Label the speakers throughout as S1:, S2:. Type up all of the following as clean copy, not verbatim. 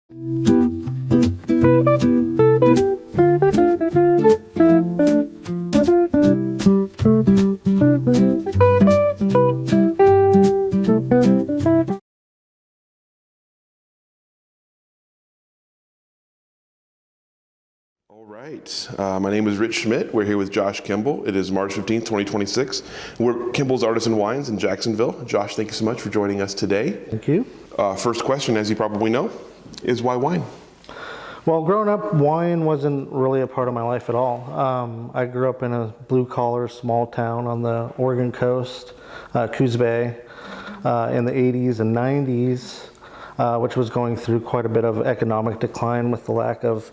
S1: All right, my name is Rich Schmidt. We're here with Josh Kimball. It is March 15th, 2026. We're Kimball's Artisan Wines in Jacksonville. Josh, thank you so much for joining us today.
S2: Thank you.
S1: First question, as you probably know, is why wine?
S2: Well, growing up, wine wasn't really a part of my life at all. I grew up in a blue-collar small town on the Oregon coast, Coos Bay, in the 80s and 90s, which was going through quite a bit of economic decline with the lack of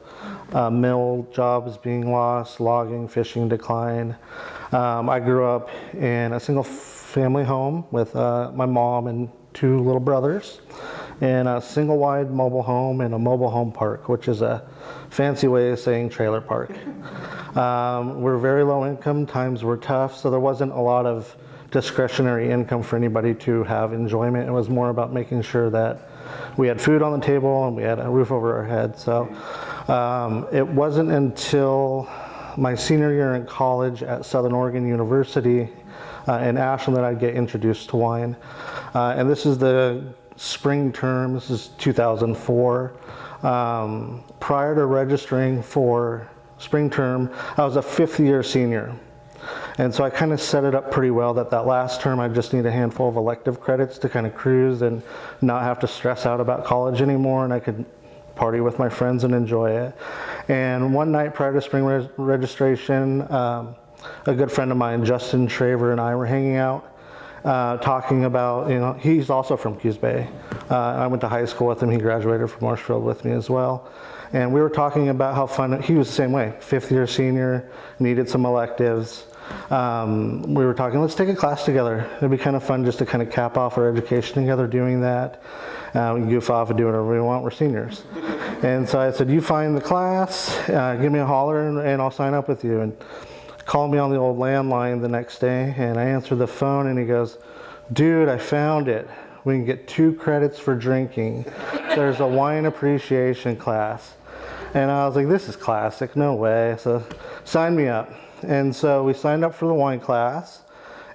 S2: mill jobs being lost, logging, fishing decline. I grew up in a single family home with my mom and two little brothers, in a single wide mobile home and a mobile home park, which is a fancy way of saying trailer park. We're very low income, times were tough, so there wasn't a lot of discretionary income for anybody to have enjoyment. It was more about making sure that we had food on the table and we had a roof over our head. So it wasn't until my senior year in college at Southern Oregon University in Ashland that I'd get introduced to wine. And this is the spring term, this is 2004. Prior to registering for spring term, I was a fifth year senior. And so I kind of set it up pretty well that last term I just need a handful of elective credits to kind of cruise and not have to stress out about college anymore, and I could party with my friends and enjoy it. And one night prior to spring registration, a good friend of mine, Justin Traver, and I were hanging out, talking about, he's also from Coos Bay. I went to high school with him. He graduated from Marshfield with me as well. And we were talking about how fun, he was the same way, fifth year senior, needed some electives. We were talking, let's take a class together. It'd be kind of fun just to kind of cap off our education together doing that. We can goof off and do whatever we want, we're seniors. And so I said, you find the class, give me a holler and I'll sign up with you. And called me on the old landline the next day, and I answered the phone and he goes, dude, I found it. We can get 2 credits for drinking. There's a wine appreciation class. And I was like, this is classic, no way. So sign me up. And so we signed up for the wine class.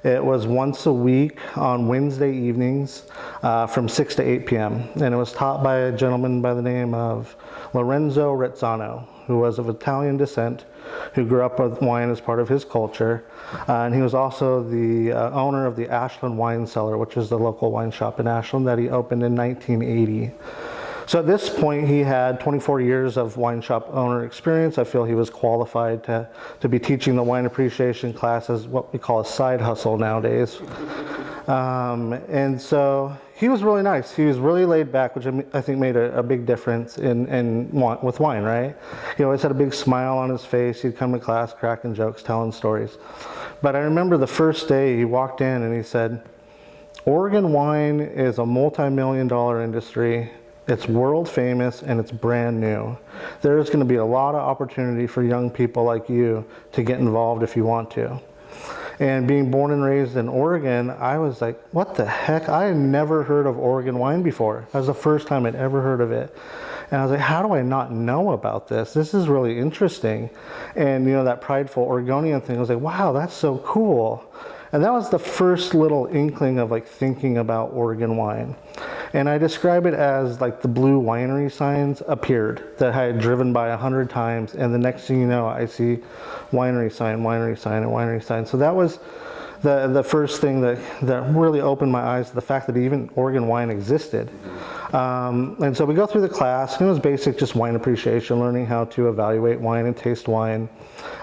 S2: It was once a week on Wednesday evenings from 6 to 8 p.m. And it was taught by a gentleman by the name of Lorenzo Rizzano, who was of Italian descent, who grew up with wine as part of his culture. And he was also the owner of the Ashland wine cellar, which is the local wine shop in Ashland that he opened in 1980. So at this point, he had 24 years of wine shop owner experience. I feel he was qualified to be teaching the wine appreciation class as what we call a side hustle nowadays. And so he was really nice. He was really laid back, which I think made a big difference with wine, right? He always had a big smile on his face. He'd come to class cracking jokes, telling stories. But I remember the first day he walked in and he said, Oregon wine is a multi-million-dollar industry. It's world famous and it's brand new. There's going to be a lot of opportunity for young people like you to get involved if you want to. And being born and raised in Oregon, I was like, what the heck? I had never heard of Oregon wine before. That was the first time I'd ever heard of it. And I was like, how do I not know about this? This is really interesting. And that prideful Oregonian thing, I was like, wow, that's so cool. And that was the first little inkling of thinking about Oregon wine. And I describe it as like the blue winery signs appeared that I had driven by 100 times, and the next thing you know, I see winery sign, and winery sign. So that was the first thing that really opened my eyes to the fact that even Oregon wine existed. And so we go through the class, and it was basic, just wine appreciation, learning how to evaluate wine and taste wine.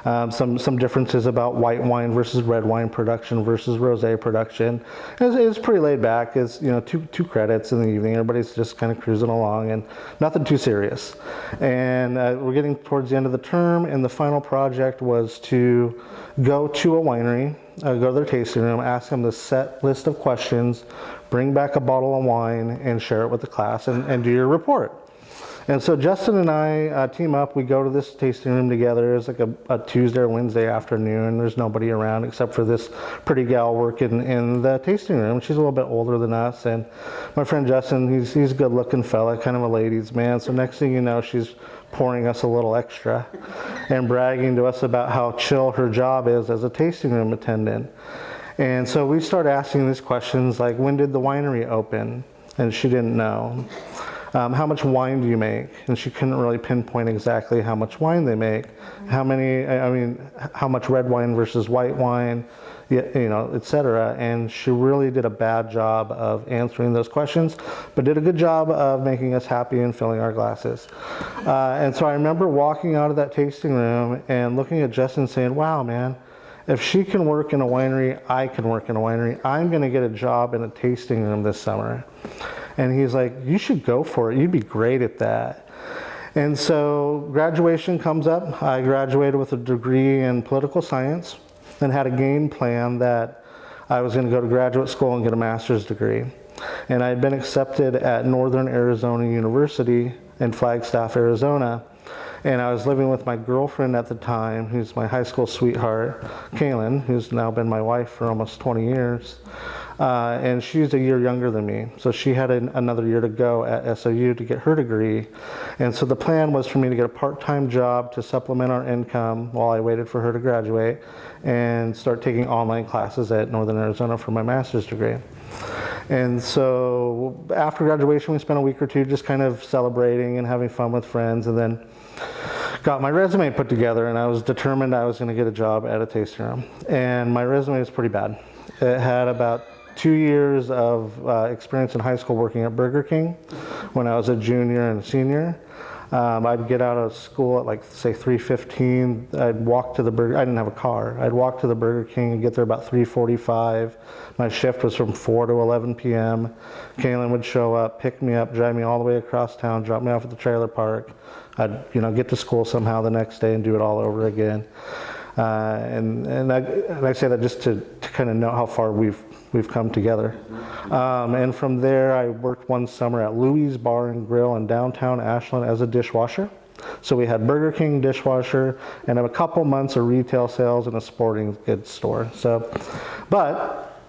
S2: Some differences about white wine versus red wine production versus rosé production. It was pretty laid back. It's two credits in the evening. Everybody's just kind of cruising along and nothing too serious. And we're getting towards the end of the term, and the final project was to go to a winery, go to their tasting room, ask them the set list of questions, bring back a bottle of wine, and share it with the class and do your report. And so Justin and I team up. We go to this tasting room together. It's like a Tuesday or Wednesday afternoon. There's nobody around except for this pretty gal working in the tasting room. She's a little bit older than us. And my friend Justin, he's a good-looking fella, kind of a ladies' man. So next thing you know, she's pouring us a little extra and bragging to us about how chill her job is as a tasting room attendant. And so we start asking these questions like, when did the winery open? And she didn't know. How much wine do you make? And she couldn't really pinpoint exactly how much wine they make. How much red wine versus white wine, et cetera. And she really did a bad job of answering those questions, but did a good job of making us happy and filling our glasses. And so I remember walking out of that tasting room and looking at Justin saying, wow, man, if she can work in a winery, I can work in a winery. I'm gonna get a job in a tasting room this summer. And he's like, you should go for it. You'd be great at that. And so graduation comes up. I graduated with a degree in political science and had a game plan that I was going to go to graduate school and get a master's degree. And I had been accepted at Northern Arizona University in Flagstaff, Arizona. And I was living with my girlfriend at the time, who's my high school sweetheart, Kaylin, who's now been my wife for almost 20 years. And she's a year younger than me. So she had another year to go at SOU to get her degree. And so the plan was for me to get a part-time job to supplement our income while I waited for her to graduate and start taking online classes at Northern Arizona for my master's degree. And so after graduation, we spent a week or two just kind of celebrating and having fun with friends, and then got my resume put together, and I was determined I was going to get a job at a tasting room. And my resume was pretty bad. It had about 2 years of experience in high school working at Burger King when I was a junior and a senior. I'd get out of school at like, say, 3:15. I'd walk to the Burger, I didn't have a car. I'd walk to the Burger King and get there about 3:45. My shift was from 4 to 11 p.m. Kaylin would show up, pick me up, drive me all the way across town, drop me off at the trailer park. I'd get to school somehow the next day and do it all over again. And I say that just to kind of know how far we've come together. And from there, I worked one summer at Louie's Bar and Grill in downtown Ashland as a dishwasher. So we had Burger King dishwasher and a couple months of retail sales in a sporting goods store. But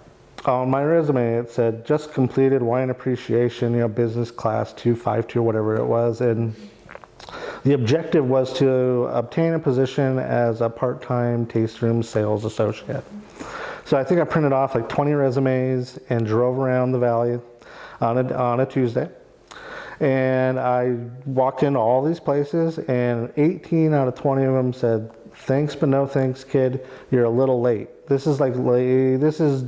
S2: on my resume, it said just completed wine appreciation, business class 252 or whatever it was. And the objective was to obtain a position as a part-time taste room sales associate. So I think I printed off like 20 resumes and drove around the valley on a Tuesday. And I walked into all these places, and 18 out of 20 of them said, thanks but no thanks, kid, you're a little late. This is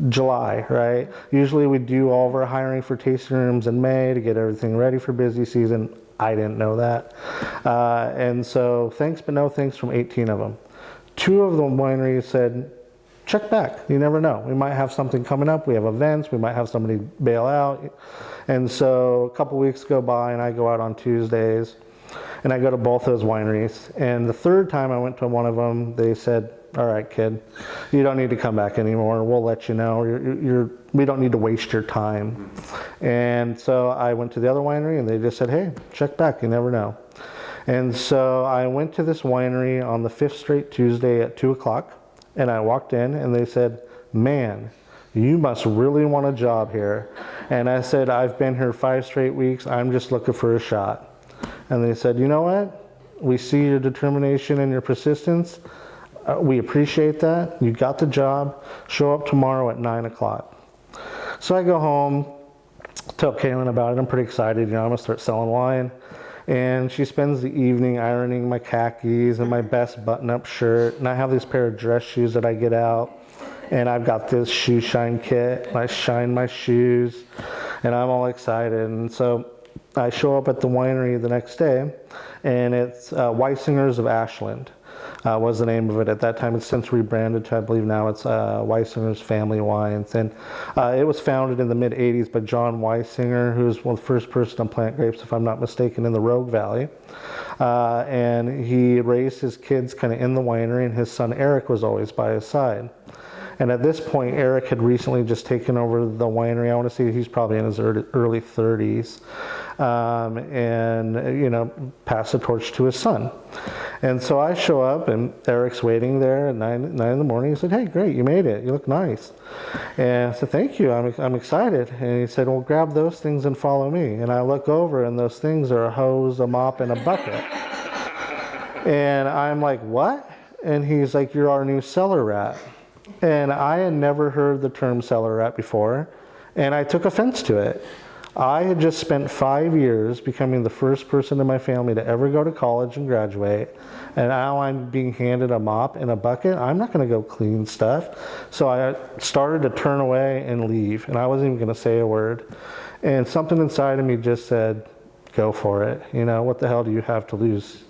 S2: July, right? Usually we do all of our hiring for tasting rooms in May to get everything ready for busy season. I didn't know that. And so thanks but no thanks from 18 of them. 2 of the wineries said, check back. You never know. We might have something coming up. We have events. We might have somebody bail out. And so a couple weeks go by, and I go out on Tuesdays, and I go to both those wineries. And the third time I went to one of them, they said, all right, kid, you don't need to come back anymore. We'll let you know. We don't need to waste your time. And so I went to the other winery, and they just said, hey, check back. You never know. And so I went to this winery on the 5th straight Tuesday at 2 o'clock. And I walked in, and they said, man, you must really want a job here. And I said, I've been here 5 straight weeks. I'm just looking for a shot. And they said, you know what? We see your determination and your persistence. We appreciate that. You got the job. Show up tomorrow at 9 o'clock. So I go home, tell Kaylin about it. I'm pretty excited. I'm going to start selling wine. And she spends the evening ironing my khakis and my best button-up shirt. And I have this pair of dress shoes that I get out. And I've got this shoe shine kit. And I shine my shoes. And I'm all excited. And so I show up at the winery the next day. And it's Weisinger's of Ashland. Was the name of it at that time. It's since rebranded to, I believe now it's Weisinger's Family Wines. And it was founded in the mid-'80s by John Weisinger, who was the first person to plant grapes, if I'm not mistaken, in the Rogue Valley. And he raised his kids kind of in the winery, and his son Eric was always by his side. And at this point, Eric had recently just taken over the winery. I want to say he's probably in his early 30s. And, you know, passed the torch to his son. And so I show up, and Eric's waiting there at 9 in the morning. He said, "Hey, great, you made it. You look nice." And I said, "Thank you, I'm excited." And he said, "Well, grab those things and follow me." And I look over, and those things are a hose, a mop, and a bucket. And I'm like, "What?" And he's like, "You're our new cellar rat." And I had never heard the term cellar rat before, and I took offense to it. I had just spent 5 years becoming the first person in my family to ever go to college and graduate, and now I'm being handed a mop and a bucket. I'm not going to go clean stuff. So I started to turn away and leave, and I wasn't even going to say a word. And something inside of me just said, "Go for it. You know, what the hell do you have to lose?"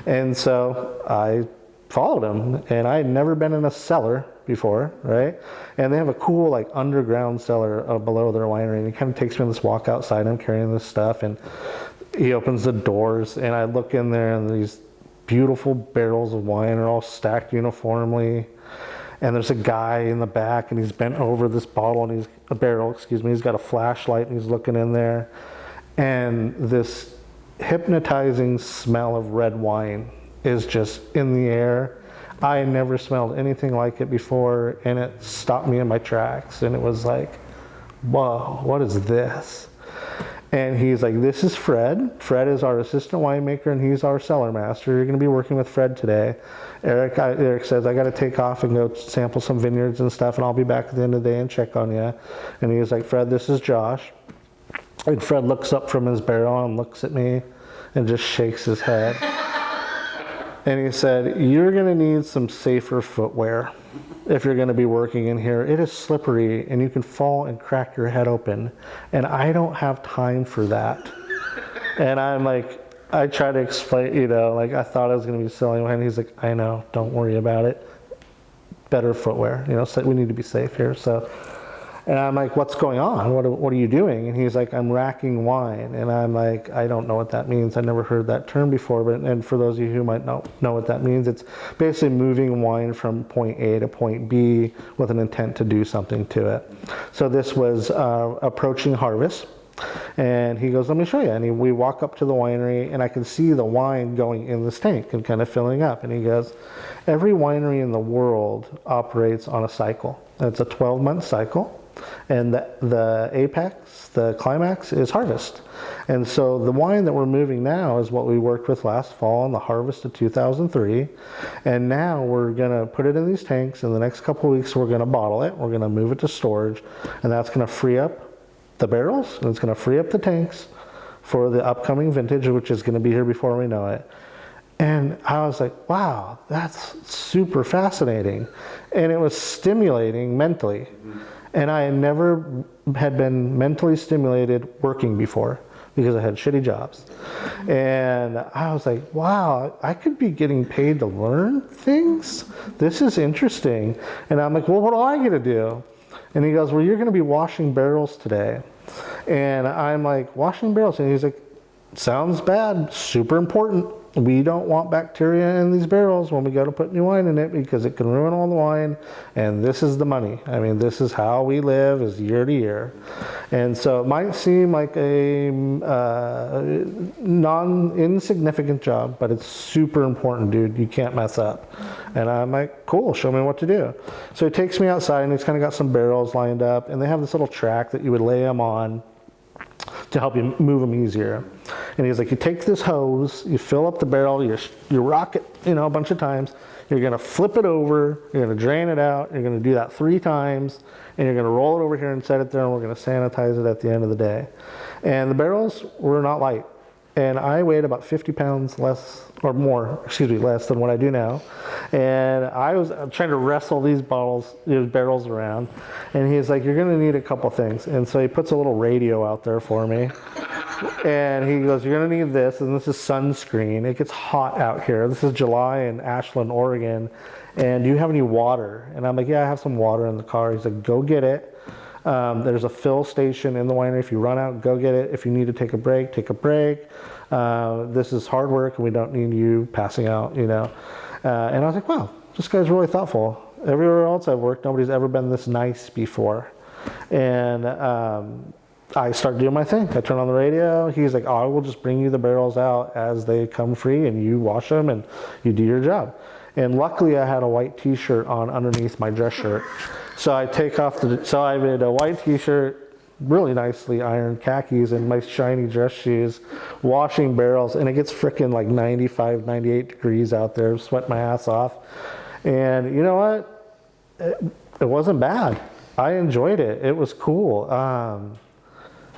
S2: And so I followed him, and I had never been in a cellar before, right? And they have a cool like underground cellar below their winery, and he kind of takes me on this walk outside. I'm carrying this stuff, and he opens the doors, and I look in there, and these beautiful barrels of wine are all stacked uniformly. And there's a guy in the back, and he's bent over this bottle, and he's a barrel, excuse me. He's got a flashlight, and he's looking in there, and this hypnotizing smell of red wine is just in the air. I had never smelled anything like it before, and it stopped me in my tracks. And it was like, whoa, what is this? And he's like, "This is Fred. Fred is our assistant winemaker, and he's our cellar master. You're going to be working with Fred today." Eric says, "I got to take off and go sample some vineyards and stuff, and I'll be back at the end of the day and check on you." And he was like, "Fred, this is Josh." And Fred looks up from his barrel and looks at me and just shakes his head. And he said, "You're going to need some safer footwear if you're going to be working in here. It is slippery, and you can fall and crack your head open. And I don't have time for that." And I'm like, I try to explain, you know, like I thought I was going to be selling wine. He's like, "I know, don't worry about it. Better footwear, you know, so we need to be safe here." So, and I'm like, "What's going on? What are you doing?" And he's like, "I'm racking wine." And I'm like, "I don't know what that means. I never heard that term before." And for those of you who might not know what that means, it's basically moving wine from point A to point B with an intent to do something to it. So this was approaching harvest. And he goes, "Let me show you." And we walk up to the winery, and I can see the wine going in this tank and kind of filling up. And he goes, "Every winery in the world operates on a cycle. It's a 12-month cycle. And the apex, the climax, is harvest." And so the wine that we're moving now is what we worked with last fall in the harvest of 2003. And now we're going to put it in these tanks. In the next couple of weeks, we're going to bottle it. We're going to move it to storage. And that's going to free up the barrels, and it's going to free up the tanks for the upcoming vintage, which is going to be here before we know it. And I was like, wow, that's super fascinating. And it was stimulating mentally. And I never had been mentally stimulated working before because I had shitty jobs. And I was like, wow, I could be getting paid to learn things? This is interesting. And I'm like, well, what do I get to do? And he goes, well, you're going to be washing barrels today. And I'm like, washing barrels? And he's like, sounds bad, super important. We don't want bacteria in these barrels when we go to put new wine in it because it can ruin all the wine, and this is the money. I mean, this is how we live, is year to year. And so it might seem like a non-insignificant job, but it's super important, dude. You can't mess up. And I'm like, cool, show me what to do. So he takes me outside, and he's kind of got some barrels lined up, and they have this little track that you would lay them on to help you move them easier. And he's like, you take this hose, you fill up the barrel, you rock it, a bunch of times. You're going to flip it over, you're going to drain it out, you're going to do that 3 times, and you're going to roll it over here and set it there, and we're going to sanitize it at the end of the day. And the barrels were not light. And I weighed about 50 pounds less than what I do now. And I was trying to wrestle these barrels around. And he's like, you're going to need a couple things. And so he puts a little radio out there for me. And he goes, you're going to need this. And this is sunscreen. It gets hot out here. This is July in Ashland, Oregon. And do you have any water? And I'm like, yeah, I have some water in the car. He's like, go get it. There's a fill station in the winery. If you run out, go get it. If you need to take a break, take a break. This is hard work, and we don't need you passing out, And I was like, wow, this guy's really thoughtful. Everywhere else I've worked, nobody's ever been this nice before. And I started doing my thing. I turned on the radio. He's like, oh, I will just bring you the barrels out as they come free, and you wash them and you do your job. And luckily I had a white t-shirt on underneath my dress shirt. So I made a white t-shirt, really nicely ironed khakis, and my shiny dress shoes, washing barrels, and it gets frickin' like 95, 98 degrees out there, sweat my ass off. And you know what? It wasn't bad. I enjoyed it. It was cool.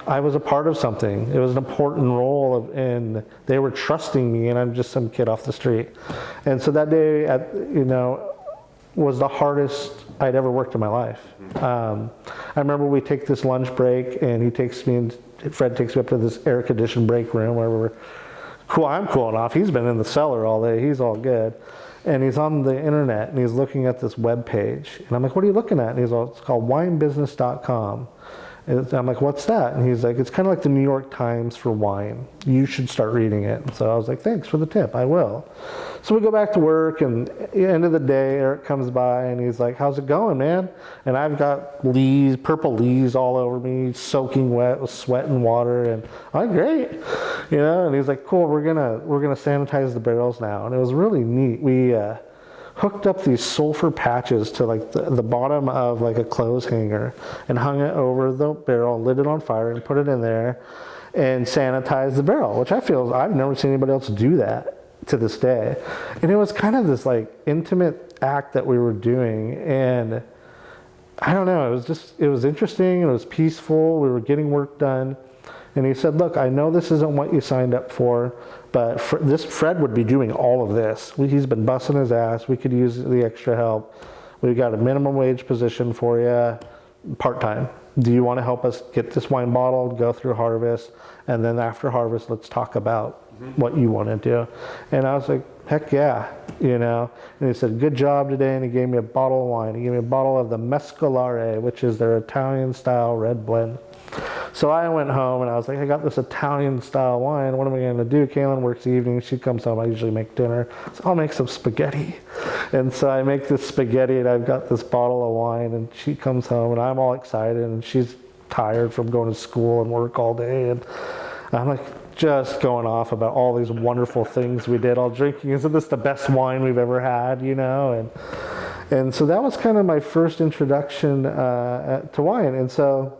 S2: I was a part of something. It was an important role, and they were trusting me, and I'm just some kid off the street. And so that day, was the hardest I'd ever worked in my life. I remember we take this lunch break, and Fred takes me up to this air-conditioned break room where we're cool. I'm cooling off. He's been in the cellar all day. He's all good. And he's on the internet, and he's looking at this web page. And I'm like, what are you looking at? And he's all, it's called winebusiness.com. And I'm like, what's that? And he's like, it's kind of like the New York Times for wine. You should start reading it. And so I was like, thanks for the tip. I will. So we go back to work, and at the end of the day, Eric comes by, and he's like, how's it going, man? And I've got purple leaves all over me, soaking wet with sweat and water. And I'm like, great. And he's like, cool, we're gonna sanitize the barrels now. And it was really neat. We hooked up these sulfur patches to like the bottom of like a clothes hanger and hung it over the barrel, lit it on fire, and put it in there and sanitized the barrel, which I've never seen anybody else do that to this day. And it was kind of this like intimate act that we were doing, and I don't know, it was interesting, it was peaceful, we were getting work done. And he said, look, I know this isn't what you signed up for, but Fred would be doing all of this. He's been busting his ass. We could use the extra help. We've got a minimum wage position for you, part-time. Do you want to help us get this wine bottled, go through harvest, and then after harvest, let's talk about what you want to do. And I was like, heck yeah, And he said, good job today, and he gave me a bottle of wine. He gave me a bottle of the Mescalare, which is their Italian-style red blend. So I went home, and I was like, I got this Italian-style wine. What am I going to do? Kaylin works evenings. She comes home. I usually make dinner. So I'll make some spaghetti. And so I make this spaghetti, and I've got this bottle of wine, and she comes home, and I'm all excited, and she's tired from going to school and work all day. And I'm like just going off about all these wonderful things we did, all drinking. Isn't this the best wine we've ever had, And so that was kind of my first introduction to wine. And so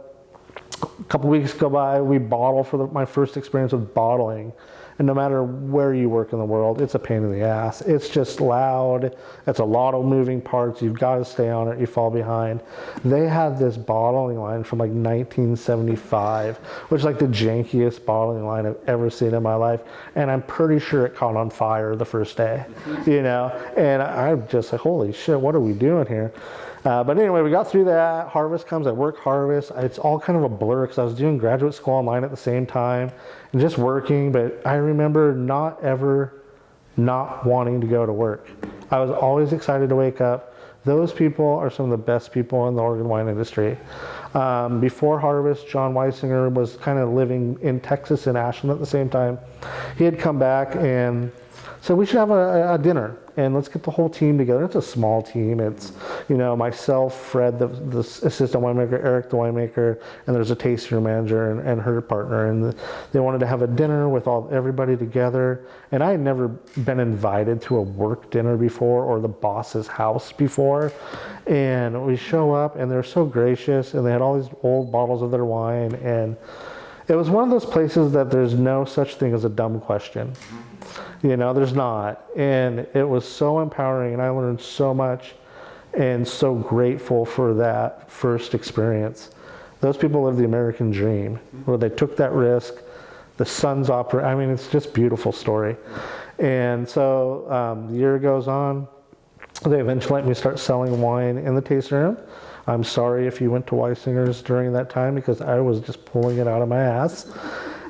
S2: a couple weeks go by, we bottle for my first experience with bottling. And no matter where you work in the world, it's a pain in the ass. It's just loud. It's a lot of moving parts. You've got to stay on it. You fall behind. They had this bottling line from like 1975, which is like the jankiest bottling line I've ever seen in my life. And I'm pretty sure it caught on fire the first day, And I'm just like, holy shit, what are we doing here? But anyway, we got through that. Harvest comes. I work harvest. It's all kind of a blur because I was doing graduate school online at the same time and just working. But I remember not wanting to go to work. I was always excited to wake up. Those people are some of the best people in the Oregon wine industry. Before harvest, John Weisinger was kind of living in Texas in Ashland at the same time. He had come back and said, we should have a dinner. And let's get the whole team together. It's a small team. It's, myself, Fred, the assistant winemaker, Eric, the winemaker, and there's a tasting manager and her partner. And they wanted to have a dinner with everybody together. And I had never been invited to a work dinner before or the boss's house before. And we show up, and they're so gracious, and they had all these old bottles of their wine. And it was one of those places that there's no such thing as a dumb question. There's not. And it was so empowering, and I learned so much and so grateful for that first experience. Those people live the American dream, where they took that risk. The sun's opera. I mean, it's just a beautiful story. And so the year goes on. They eventually let me start selling wine in the tasting room. I'm sorry if you went to Weisinger's during that time, because I was just pulling it out of my ass.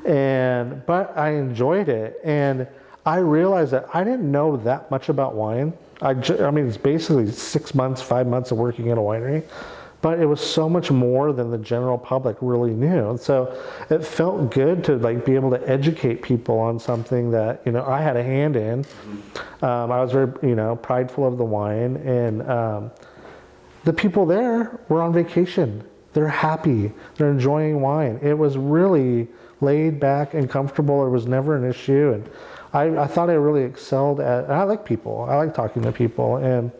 S2: But I enjoyed it. And I realized that I didn't know that much about wine. I mean, it's basically 6 months, 5 months of working in a winery, but it was so much more than the general public really knew. And so it felt good to be able to educate people on something that, I had a hand in. I was very, prideful of the wine, and the people there were on vacation. They're happy. They're enjoying wine. It was really laid back and comfortable. It was never an issue. And I thought I really excelled at, and I like people. I like talking to people. And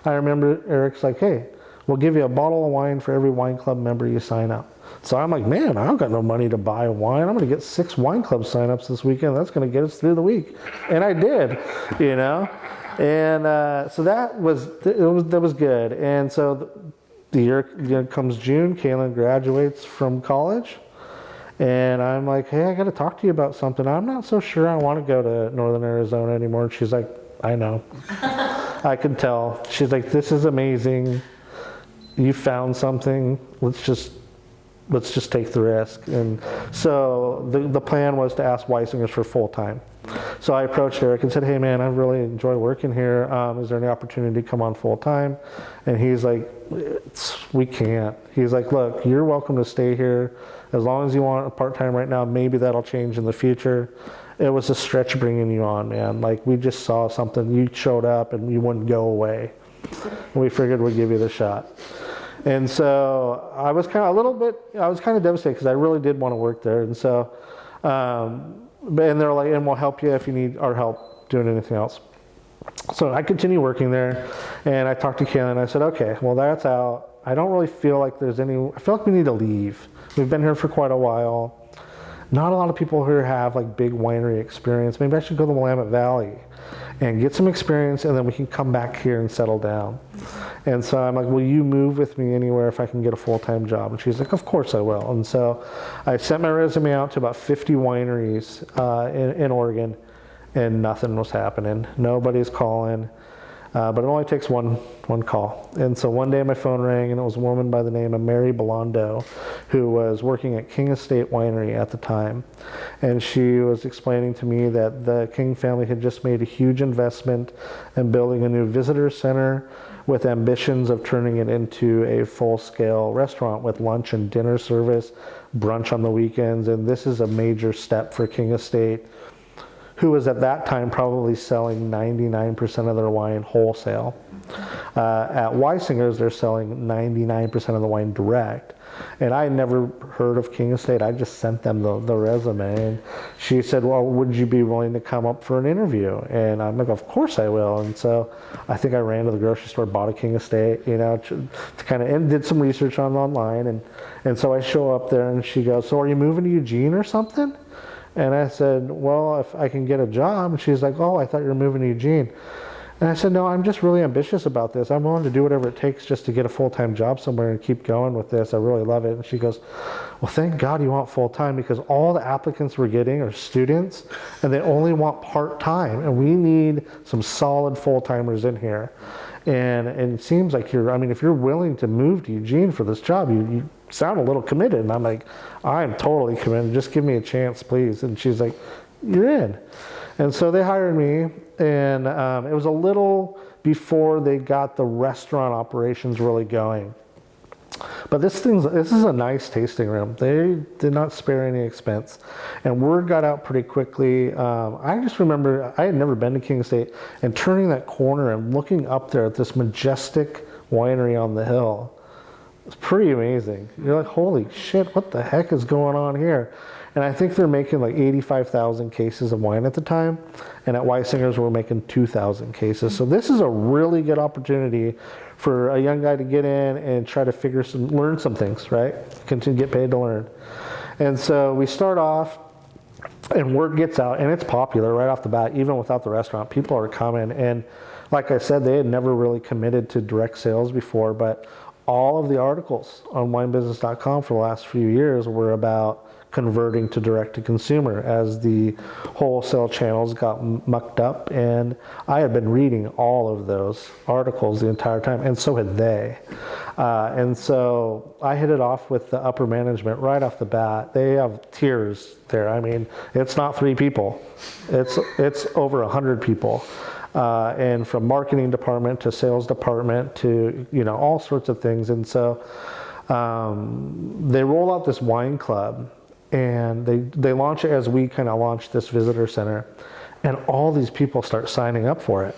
S2: I remember Eric's like, hey, we'll give you a bottle of wine for every wine club member you sign up. So I'm like, man, I don't got no money to buy wine. I'm going to get 6 wine club signups this weekend. That's going to get us through the week. And I did, you know. And so that was good. And so the year comes June, Kaylin graduates from college. And I'm like, hey, I got to talk to you about something. I'm not so sure I want to go to Northern Arizona anymore. And she's like, I know. I could tell. She's like, this is amazing. You found something. Let's just take the risk. And so the plan was to ask Weisingers for full time. So I approached Eric and said, hey man, I really enjoy working here. Is there any opportunity to come on full time? And he's like, we can't. He's like, look, you're welcome to stay here as long as you want a part-time right now. Maybe that'll change in the future. It was a stretch bringing you on, man. Like, we just saw something. You showed up and you wouldn't go away. And we figured we'd give you the shot. And so I was kind of devastated because I really did want to work there. And so, and they're like, and we'll help you if you need our help doing anything else. So I continued working there, and I talked to Kaylin and I said, okay, well, that's out. I don't really feel like I feel like we need to leave. We've been here for quite a while. Not a lot of people here have like big winery experience. Maybe I should go to the Willamette Valley and get some experience, and then we can come back here and settle down. And so I'm like, will you move with me anywhere if I can get a full-time job? And she's like, of course I will. And so I sent my resume out to about 50 wineries in Oregon, and nothing was happening. Nobody's calling. But it only takes one call. And so one day my phone rang, and it was a woman by the name of Mary Belondo, who was working at King Estate Winery at the time. And she was explaining to me that the King family had just made a huge investment in building a new visitor center with ambitions of turning it into a full-scale restaurant with lunch and dinner service, brunch on the weekends. And this is a major step for King Estate, who was at that time probably selling 99% of their wine wholesale. At Weisinger's, they're selling 99% of the wine direct. And I had never heard of King Estate. I just sent them the resume. And she said, well, would you be willing to come up for an interview? And I'm like, of course I will. And so I think I ran to the grocery store, bought a King Estate, you know, to kind of, and did some research online. And so I show up there, and she goes, so are you moving to Eugene or something? And I said, well, if I can get a job. And she's like, oh, I thought you were moving to Eugene. And I said, no, I'm just really ambitious about this. I'm willing to do whatever it takes just to get a full-time job somewhere and keep going with this. I really love it. And she goes, well, thank God you want full-time, because all the applicants we're getting are students, and they only want part-time. And we need some solid full-timers in here. And it seems like if you're willing to move to Eugene for this job, you sound a little committed. And I'm like, I'm totally committed. Just give me a chance, please. And she's like, you're in. And so they hired me, and it was a little before they got the restaurant operations really going. But this is a nice tasting room. They did not spare any expense. And word got out pretty quickly. I just remember I had never been to King Estate, and turning that corner and looking up there at this majestic winery on the hill. It's pretty amazing. You're like, holy shit, what the heck is going on here? And I think they're making like 85,000 cases of wine at the time. And at Weisinger's, we're making 2,000 cases. So this is a really good opportunity for a young guy to get in and try to learn some things, right? Continue to get paid to learn. And so we start off, and word gets out, and it's popular right off the bat, even without the restaurant. People are coming. And like I said, they had never really committed to direct sales before, but all of the articles on winebusiness.com for the last few years were about converting to direct-to-consumer as the wholesale channels got mucked up. And I had been reading all of those articles the entire time, and so had they. And so I hit it off with the upper management right off the bat. They have tiers there. I mean, it's not 3 people. It's over 100 people. And from marketing department to sales department to, all sorts of things. And so they roll out this wine club, and they launch it as we kind of launch this visitor center, and all these people start signing up for it.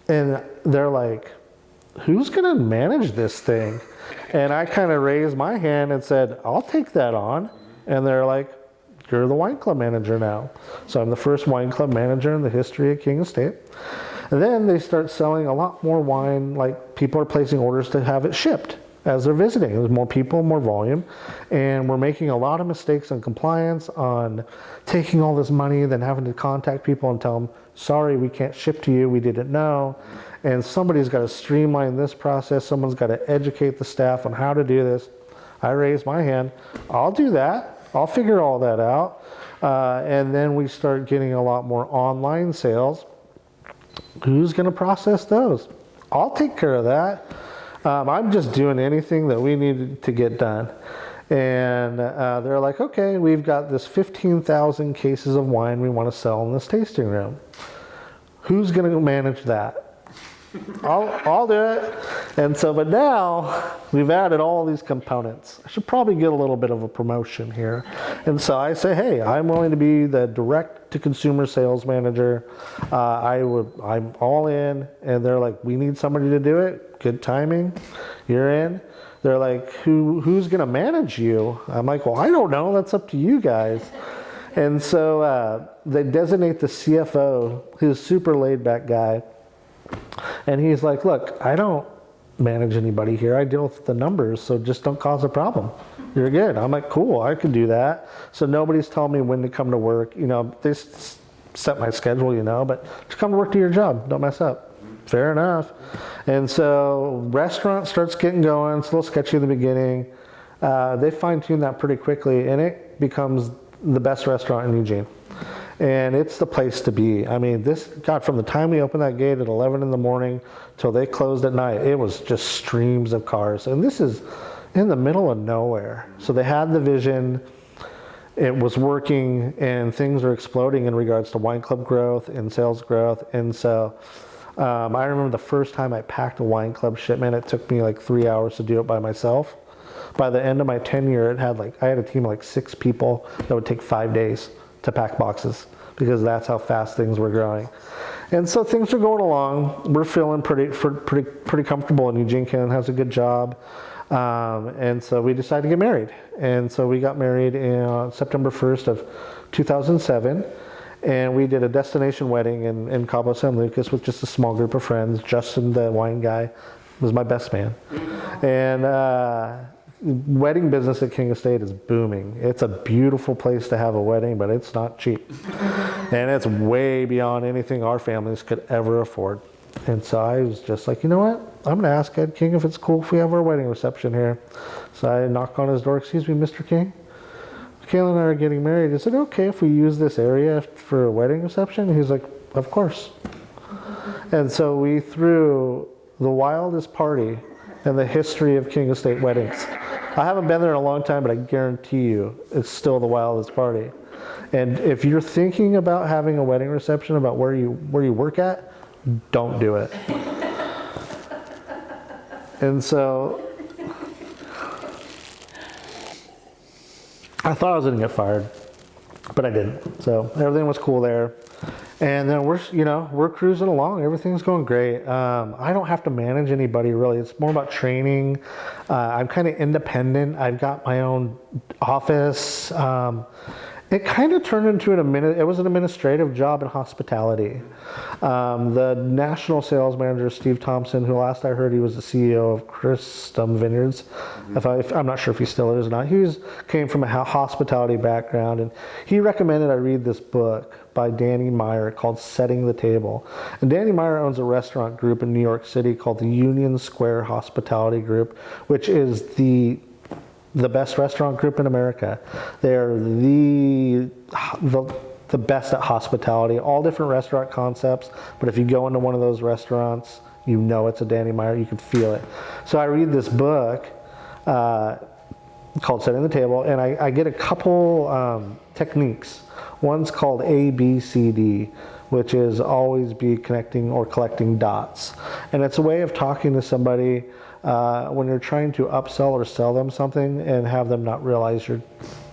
S2: And they're like, who's going to manage this thing? And I kind of raised my hand and said, I'll take that on. And they're like, you're the wine club manager now. So I'm the first wine club manager in the history of King Estate. And then they start selling a lot more wine, like people are placing orders to have it shipped as they're visiting. There's more people, more volume. And we're making a lot of mistakes on compliance, on taking all this money, then having to contact people and tell them, sorry, we can't ship to you, we didn't know. And somebody's got to streamline this process. Someone's got to educate the staff on how to do this. I raised my hand. I'll do that. I'll figure all that out. And then we start getting a lot more online sales. Who's going to process those? I'll take care of that. I'm just doing anything that we need to get done. And they're like, okay, we've got this 15,000 cases of wine we want to sell in this tasting room. Who's going to manage that? I'll do it. And so, but now we've added all these components. I should probably get a little bit of a promotion here. And so I say, hey, I'm willing to be the direct to consumer sales manager. I'm all in. And they're like, we need somebody to do it. Good timing. You're in. They're like, who's going to manage you? I'm like, well, I don't know. That's up to you guys. And so they designate the CFO, who's a super laid back guy. And he's like, look, I don't manage anybody here. I deal with the numbers, so just don't cause a problem. You're good. I'm like, cool, I can do that. So nobody's telling me when to come to work. You know, they set my schedule, you know, but just come to work, do your job. Don't mess up. Fair enough. And so restaurant starts getting going. It's a little sketchy in the beginning. They fine-tune that pretty quickly, and it becomes the best restaurant in Eugene. And it's the place to be. I mean, from the time we opened that gate at 11 in the morning till they closed at night, it was just streams of cars. And this is in the middle of nowhere. So they had the vision, it was working, and things were exploding in regards to wine club growth and sales growth. And so I remember the first time I packed a wine club shipment, it took me like 3 hours to do it by myself. By the end of my tenure, I had a team of like 6 people that would take 5 days to pack boxes, because that's how fast things were growing. And so things are going along. We're feeling pretty comfortable, and Eugene Cannon has a good job. And so we decided to get married. And so we got married in September 1st of 2007. And we did a destination wedding in Cabo San Lucas with just a small group of friends. Justin, the wine guy, was my best man. And wedding business at King Estate is booming. It's a beautiful place to have a wedding, but it's not cheap. And it's way beyond anything our families could ever afford. And so I was just like, you know what? I'm going to ask Ed King if it's cool if we have our wedding reception here. So I knock on his door. Excuse me, Mr. King? Kayla and I are getting married. Is it okay if we use this area for a wedding reception? And he's like, of course. And so we threw the wildest party in the history of King Estate weddings. I haven't been there in a long time, but I guarantee you it's still the wildest party. And if you're thinking about having a wedding reception about where you work at, don't do it. And so I thought I was going to get fired, but I didn't. So everything was cool there. And then we're cruising along. Everything's going great. I don't have to manage anybody really. It's more about training. I'm kind of independent. I've got my own office. It kind of turned into it was an administrative job in hospitality. The national sales manager, Steve Thompson, who last I heard he was the CEO of Christum Vineyards. I'm not sure if he still is or not. He came from a hospitality background, and he recommended I read this book by Danny Meyer called Setting the Table. And Danny Meyer owns a restaurant group in New York City called the Union Square Hospitality Group, which is the best restaurant group in America. They're the best at hospitality, all different restaurant concepts. But if you go into one of those restaurants, you know it's a Danny Meyer, you can feel it. So I read this book called Setting the Table, and I get a couple techniques. One's called ABCD, which is always be connecting or collecting dots. And it's a way of talking to somebody when you're trying to upsell or sell them something and have them not realize you're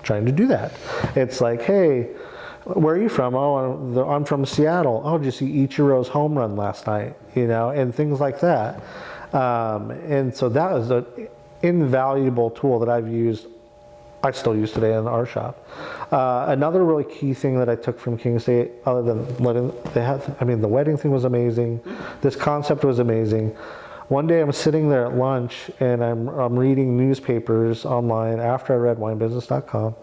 S2: trying to do that. It's like, hey, where are you from? Oh, I'm from Seattle. Oh, did you see Ichiro's home run last night? You know, and things like that. And so that was an invaluable tool that I still use today in our shop. Another really key thing that I took from King Estate, other than the wedding thing was amazing. This concept was amazing. One day I'm sitting there at lunch and I'm reading newspapers online after I read winebusiness.com,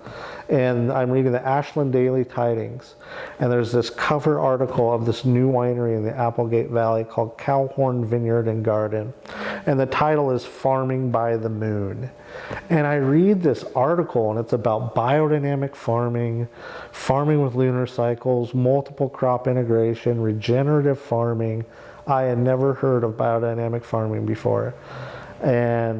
S2: and I'm reading the Ashland Daily Tidings, and there's this cover article of this new winery in the Applegate Valley called Cowhorn Vineyard and Garden, and the title is Farming by the Moon. And I read this article, and it's about biodynamic farming, farming with lunar cycles, multiple crop integration, regenerative farming. I had never heard of biodynamic farming before. And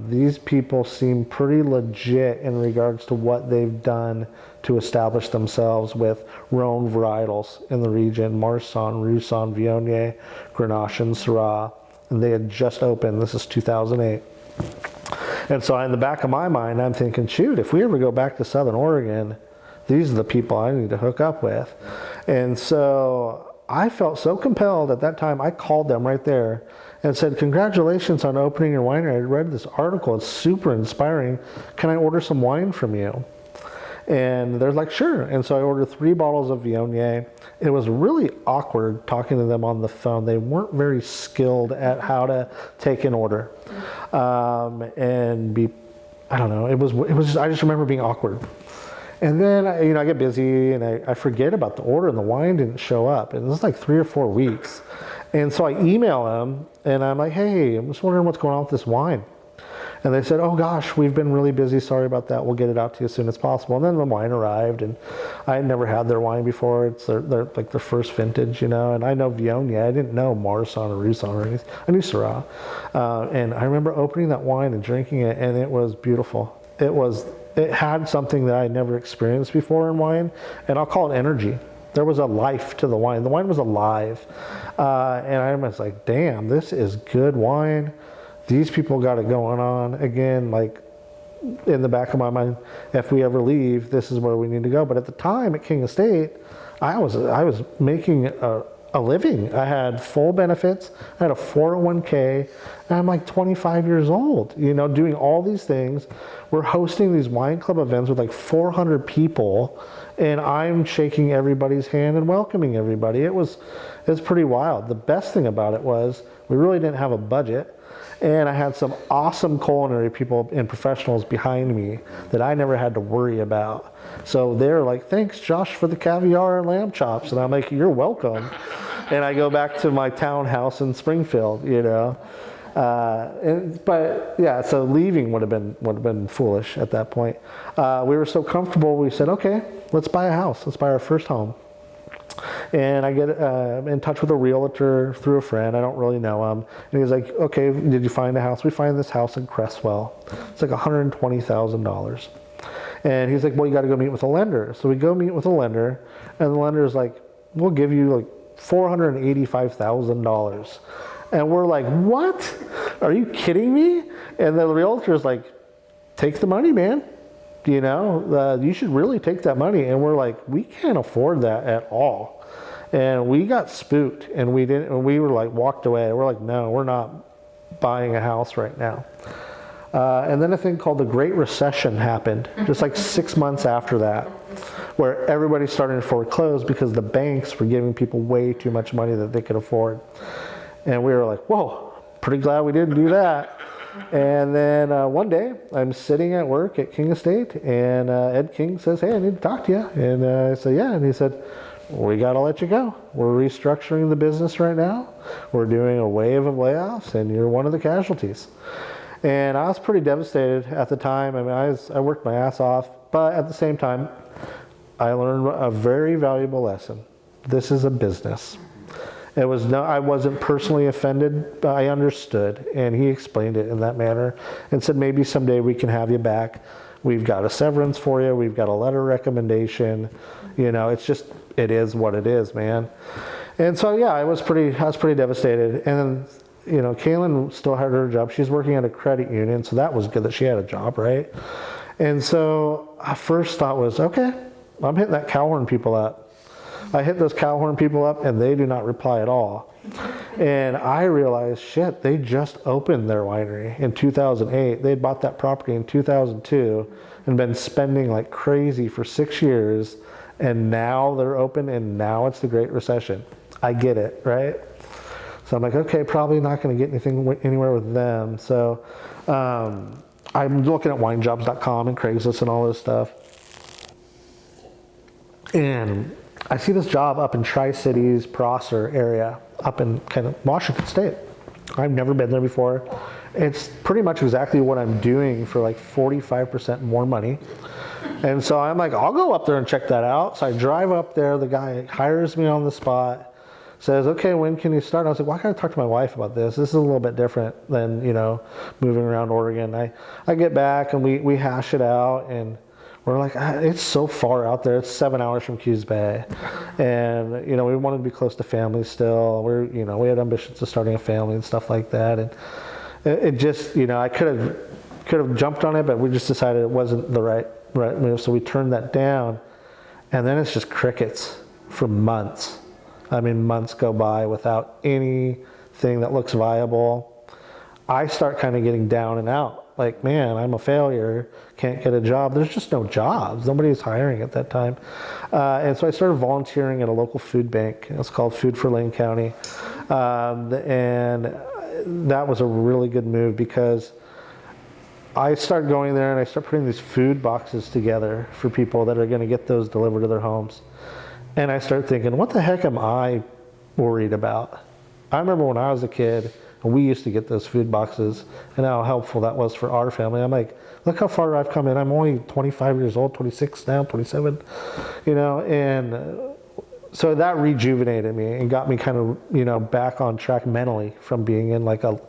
S2: these people seem pretty legit in regards to what they've done to establish themselves with Rhone varietals in the region: Marsanne, Roussanne, Viognier, Grenache, and Syrah. And they had just opened. This is 2008. And so in the back of my mind, I'm thinking, shoot, if we ever go back to Southern Oregon, these are the people I need to hook up with. And so I felt so compelled at that time. I called them right there and said, congratulations on opening your winery. I read this article. It's super inspiring. Can I order some wine from you? And they're like, sure. And so I ordered 3 bottles of Viognier. It was really awkward talking to them on the phone. They weren't very skilled at how to take an order. I don't know. It was just, I just remember being awkward. And then, I get busy and I forget about the order, and the wine didn't show up. And this is like 3 or 4 weeks. And so I email them and I'm like, hey, I'm just wondering what's going on with this wine. And they said, oh gosh, we've been really busy. Sorry about that. We'll get it out to you as soon as possible. And then the wine arrived, and I had never had their wine before. It's their like their first vintage, and I know Viognier. I didn't know Marsanne or Roussanne or anything. I knew Syrah. And I remember opening that wine and drinking it, and it was beautiful. It had something that I had never experienced before in wine, and I'll call it energy. There was a life to the wine. The wine was alive. And I was like, damn, this is good wine. These people got it going on. Again, like in the back of my mind, if we ever leave, this is where we need to go. But at the time at King Estate, I was making a living. I had full benefits. I had a 401k. And I'm like 25 years old, doing all these things. We're hosting these wine club events with like 400 people, and I'm shaking everybody's hand and welcoming everybody. It was pretty wild. The best thing about it was we really didn't have a budget. And I had some awesome culinary people and professionals behind me that I never had to worry about. So they're like, thanks, Josh, for the caviar and lamb chops. And I'm like, you're welcome. And I go back to my townhouse in Springfield, But yeah, so leaving would have been foolish at that point. We were so comfortable, we said, okay, let's buy a house. Let's buy our first home. And I get in touch with a realtor through a friend. I don't really know him. And he's like, okay, did you find a house? We find this house in Cresswell. It's like $120,000. And he's like, well, you got to go meet with a lender. So we go meet with a lender, and the lender is like, we'll give you like $485,000. And we're like, what? Are you kidding me? And the realtor is like, take the money, man. You should really take that money. And we're like, we can't afford that at all. And we got spooked, and we were like, walked away. We're like, no, we're not buying a house right now. And then a thing called the Great Recession happened, just like 6 months after that, where everybody started to foreclose because the banks were giving people way too much money that they could afford. And we were like, whoa, pretty glad we didn't do that. And then one day, I'm sitting at work at King Estate, and Ed King says, hey, I need to talk to you. And I said, yeah. And he said, we got to let you go. We're restructuring the business right now. We're doing a wave of layoffs, and you're one of the casualties. And I was pretty devastated at the time. I mean, I worked my ass off, but at the same time, I learned a very valuable lesson. This is a business. I wasn't personally offended, but I understood, and he explained it in that manner and said, maybe someday we can have you back. We've got a severance for you. We've got a letter of recommendation. It is what it is, man. And so, yeah, I was pretty devastated. And then, Kaylin still had her job. She's working at a credit union, so that was good that she had a job, right? And so our first thought was, okay, I'm hitting that Cowhorn people up. I hit those Cowhorn people up, and they do not reply at all. And I realized, shit, they just opened their winery in 2008. They'd bought that property in 2002 and been spending like crazy for 6 years. And now they're open, and now it's the Great Recession. I get it, right? So I'm like, okay, probably not going to get anything anywhere with them. So I'm looking at winejobs.com and Craigslist and all this stuff. And I see this job up in Tri-Cities, Prosser area, up in kind of Washington State. I've never been there before. It's pretty much exactly what I'm doing for like 45% more money. And so I'm like, I'll go up there and check that out. So I drive up there. The guy hires me on the spot, says, okay, when can you start? And I was like, well, I got to talk to my wife about this. This is a little bit different than, moving around Oregon. I get back and we hash it out, and we're like, it's so far out there. It's 7 hours from Coos Bay. And, we wanted to be close to family still. We had ambitions of starting a family and stuff like that. And it just, I could have jumped on it, but we just decided it wasn't the right move. So we turned that down. And then it's just crickets for months. I mean, months go by without anything that looks viable. I start kind of getting down and out. Like, man, I'm a failure, can't get a job. There's just no jobs. Nobody's hiring at that time. And so I started volunteering at a local food bank. It's called Food for Lane County. And that was a really good move, because I start going there and I start putting these food boxes together for people that are going to get those delivered to their homes. And I start thinking, what the heck am I worried about? I remember when I was a kid, and we used to get those food boxes, and how helpful that was for our family. I'm like, look how far I've come in. I'm only 25 years old, 26 now, 27, and so that rejuvenated me and got me kind of, back on track mentally from being in like a,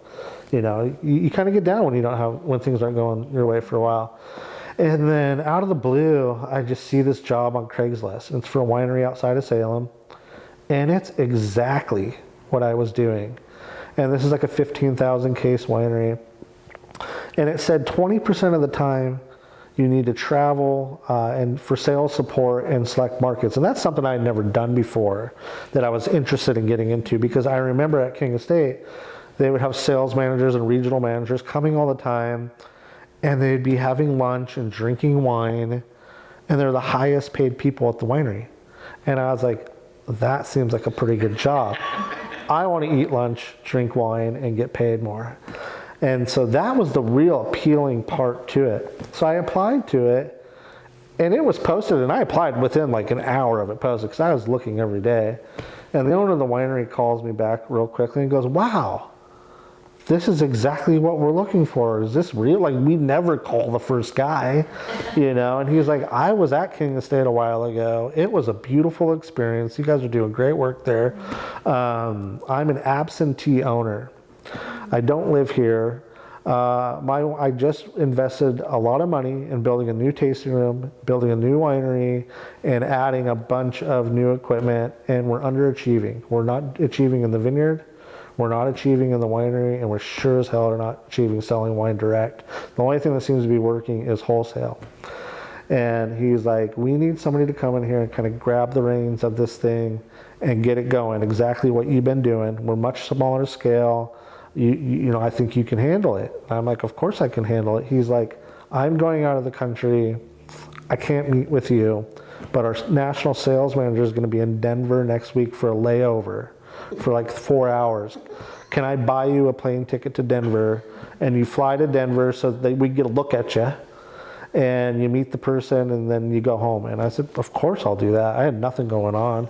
S2: you kind of get down when things aren't going your way for a while. And then out of the blue, I just see this job on Craigslist. It's for a winery outside of Salem, and it's exactly what I was doing. And this is like a 15,000 case winery. And it said 20% of the time you need to travel and for sales support in select markets. And that's something I had never done before that I was interested in getting into, because I remember at King Estate, they would have sales managers and regional managers coming all the time, and they'd be having lunch and drinking wine, and they're the highest paid people at the winery. And I was like, that seems like a pretty good job. I want to eat lunch, drink wine, and get paid more. And so that was the real appealing part to it. So I applied to it, and it was posted, and I applied within like an hour of it posted, because I was looking every day. And the owner of the winery calls me back real quickly and goes, wow, this is exactly what we're looking for. Is this real? Like, we never call the first guy, And he was like, I was at King Estate a while ago. It was a beautiful experience. You guys are doing great work there. I'm an absentee owner. I don't live here. I just invested a lot of money in building a new tasting room, building a new winery, and adding a bunch of new equipment, and we're underachieving. We're not achieving in the vineyard. We're not achieving in the winery, and we're sure as hell are not achieving selling wine direct. The only thing that seems to be working is wholesale. And he's like, we need somebody to come in here and kind of grab the reins of this thing and get it going. Exactly what you've been doing. We're much smaller scale. I think you can handle it. And I'm like, of course I can handle it. He's like, I'm going out of the country. I can't meet with you, but our national sales manager is going to be in Denver next week for a layover for like 4 hours. Can I buy you a plane ticket to Denver, and you fly to Denver so that we get a look at you, and you meet the person, and then you go home? And I said, of course I'll do that. I had nothing going on.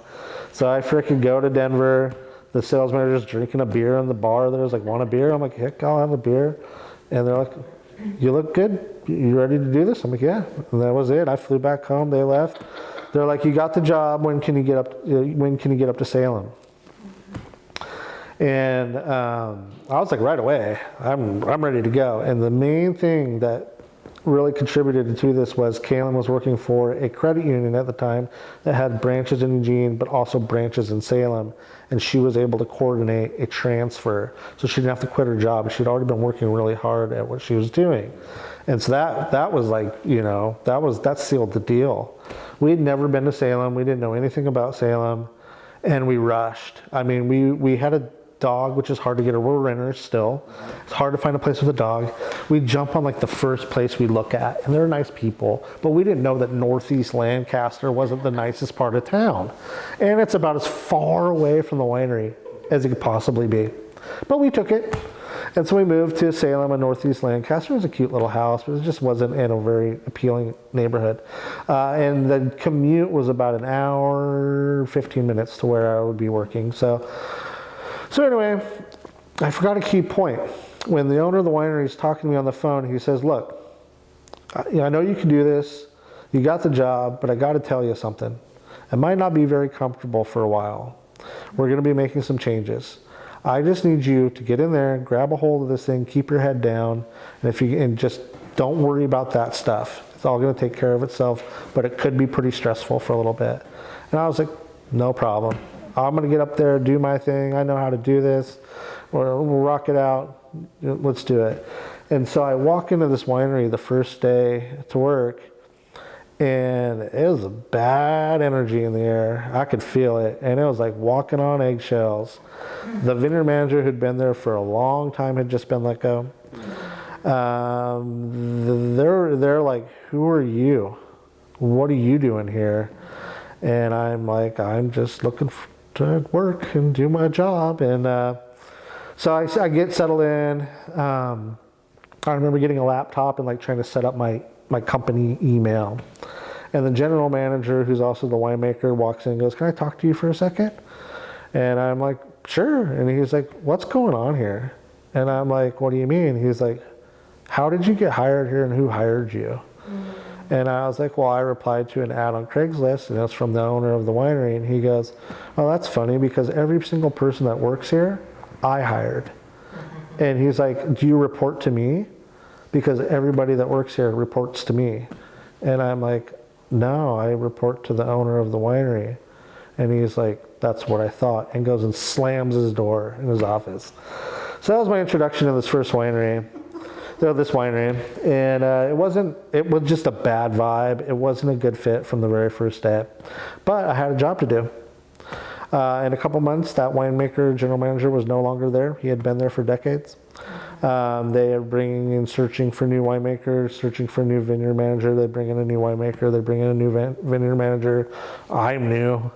S2: So I freaking go to Denver. The sales manager's drinking a beer in the bar. There's like, want a beer? I'm like, heck, I'll have a beer. And they're like, you look good. You ready to do this? I'm like, yeah. And that was it. I flew back home. They left. They're like, you got the job. When can you get up to Salem? And I was like, right away, I'm ready to go. And the main thing that really contributed to this was Kaylin was working for a credit union at the time that had branches in Eugene, but also branches in Salem. And she was able to coordinate a transfer, so she didn't have to quit her job. She'd already been working really hard at what she was doing. And so that was like, that sealed the deal. We'd never been to Salem. We didn't know anything about Salem. And we rushed. I mean, we had dog, which is hard to get. We're renters still. It's hard to find a place with a dog. We jump on like the first place we look at, and they're nice people, but we didn't know that Northeast Lancaster wasn't the nicest part of town. And it's about as far away from the winery as it could possibly be. But we took it. And so we moved to Salem in Northeast Lancaster. It was a cute little house, but it just wasn't in a very appealing neighborhood. And the commute was about an hour, 15 minutes to where I would be working. So anyway, I forgot a key point. When the owner of the winery is talking to me on the phone, he says, look, I know you can do this. You got the job, but I got to tell you something. It might not be very comfortable for a while. We're going to be making some changes. I just need you to get in there, grab a hold of this thing, keep your head down, and just don't worry about that stuff. It's all going to take care of itself, but it could be pretty stressful for a little bit. And I was like, no problem. I'm going to get up there, do my thing. I know how to do this. We'll rock it out. Let's do it. And so I walk into this winery the first day to work, and it was a bad energy in the air. I could feel it. And it was like walking on eggshells. The vineyard manager who'd been there for a long time had just been let go. They're like, who are you? What are you doing here? And I'm like, I'm just looking to work and do my job. And so I get settled in. I remember getting a laptop and like trying to set up my company email. And the general manager, who's also the winemaker, walks in and goes, can I talk to you for a second? And I'm like, sure. And he's like, what's going on here? And I'm like, what do you mean? He's like, how did you get hired here and who hired you? Mm-hmm. And I was like, well, I replied to an ad on Craigslist, and it was from the owner of the winery. And he goes, oh, that's funny because every single person that works here, I hired. Mm-hmm. And he's like, do you report to me? Because everybody that works here reports to me. And I'm like, no, I report to the owner of the winery. And he's like, that's what I thought, and goes and slams his door in his office. So that was my introduction to this winery. And it was just a bad vibe. It wasn't a good fit from the very first day. But I had a job to do. In a couple months, that winemaker, general manager, was no longer there. He had been there for decades. They are bringing in, searching for new winemakers, searching for a new vineyard manager. They bring in a new winemaker. They bring in a new vineyard manager. I'm new.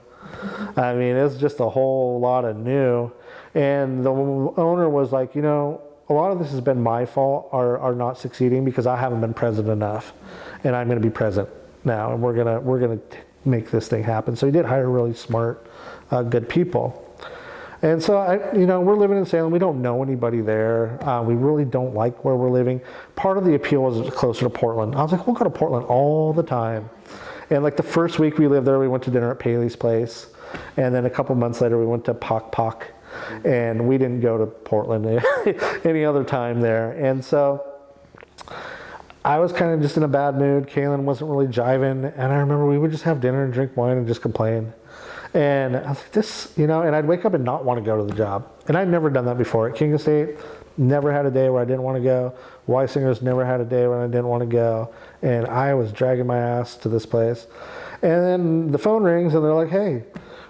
S2: I mean, it's just a whole lot of new. And the owner was like, a lot of this has been my fault, are not succeeding because I haven't been present enough. And I'm going to be present now. And we're going to make this thing happen. So he did hire really smart, good people. And so, we're living in Salem. We don't know anybody there. We really don't like where we're living. Part of the appeal was closer to Portland. I was like, we'll go to Portland all the time. And like the first week we lived there, we went to dinner at Paley's place. And then a couple months later, we went to Pock Pock. And we didn't go to Portland any other time there. And so I was kind of just in a bad mood. Kaylin wasn't really jiving. And I remember we would just have dinner and drink wine and just complain. And I was like, this, and I'd wake up and not want to go to the job. And I'd never done that before. At King Estate, never had a day where I didn't want to go. Weisinger's never had a day when I didn't want to go. And I was dragging my ass to this place. And then the phone rings and they're like, hey,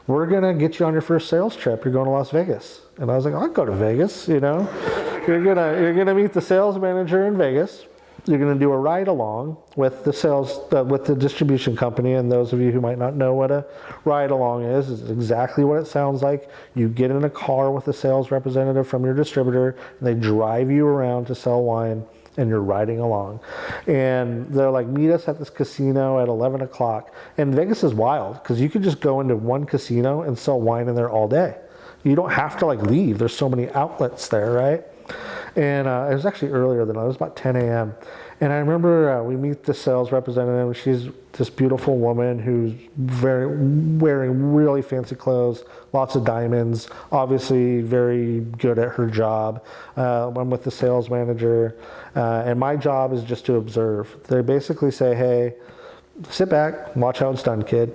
S2: we're going to get you on your first sales trip. You're going to Las Vegas. And I was like, I'll go to Vegas, You're going to meet the sales manager in Vegas. You're going to do a ride along with with the distribution company. And those of you who might not know what a ride along is, it's exactly what it sounds like. You get in a car with a sales representative from your distributor, and they drive you around to sell wine, and you're riding along. And they're like, meet us at this casino at 11 o'clock. And Vegas is wild because you could just go into one casino and sell wine in there all day. You don't have to leave. There's so many outlets there, right? And it was actually earlier than that. It was about 10 a.m. And I remember we meet the sales representative. She's this beautiful woman who's wearing really fancy clothes, lots of diamonds, obviously very good at her job. I'm with the sales manager. And my job is just to observe. They basically say, hey, sit back, watch how it's done, kid.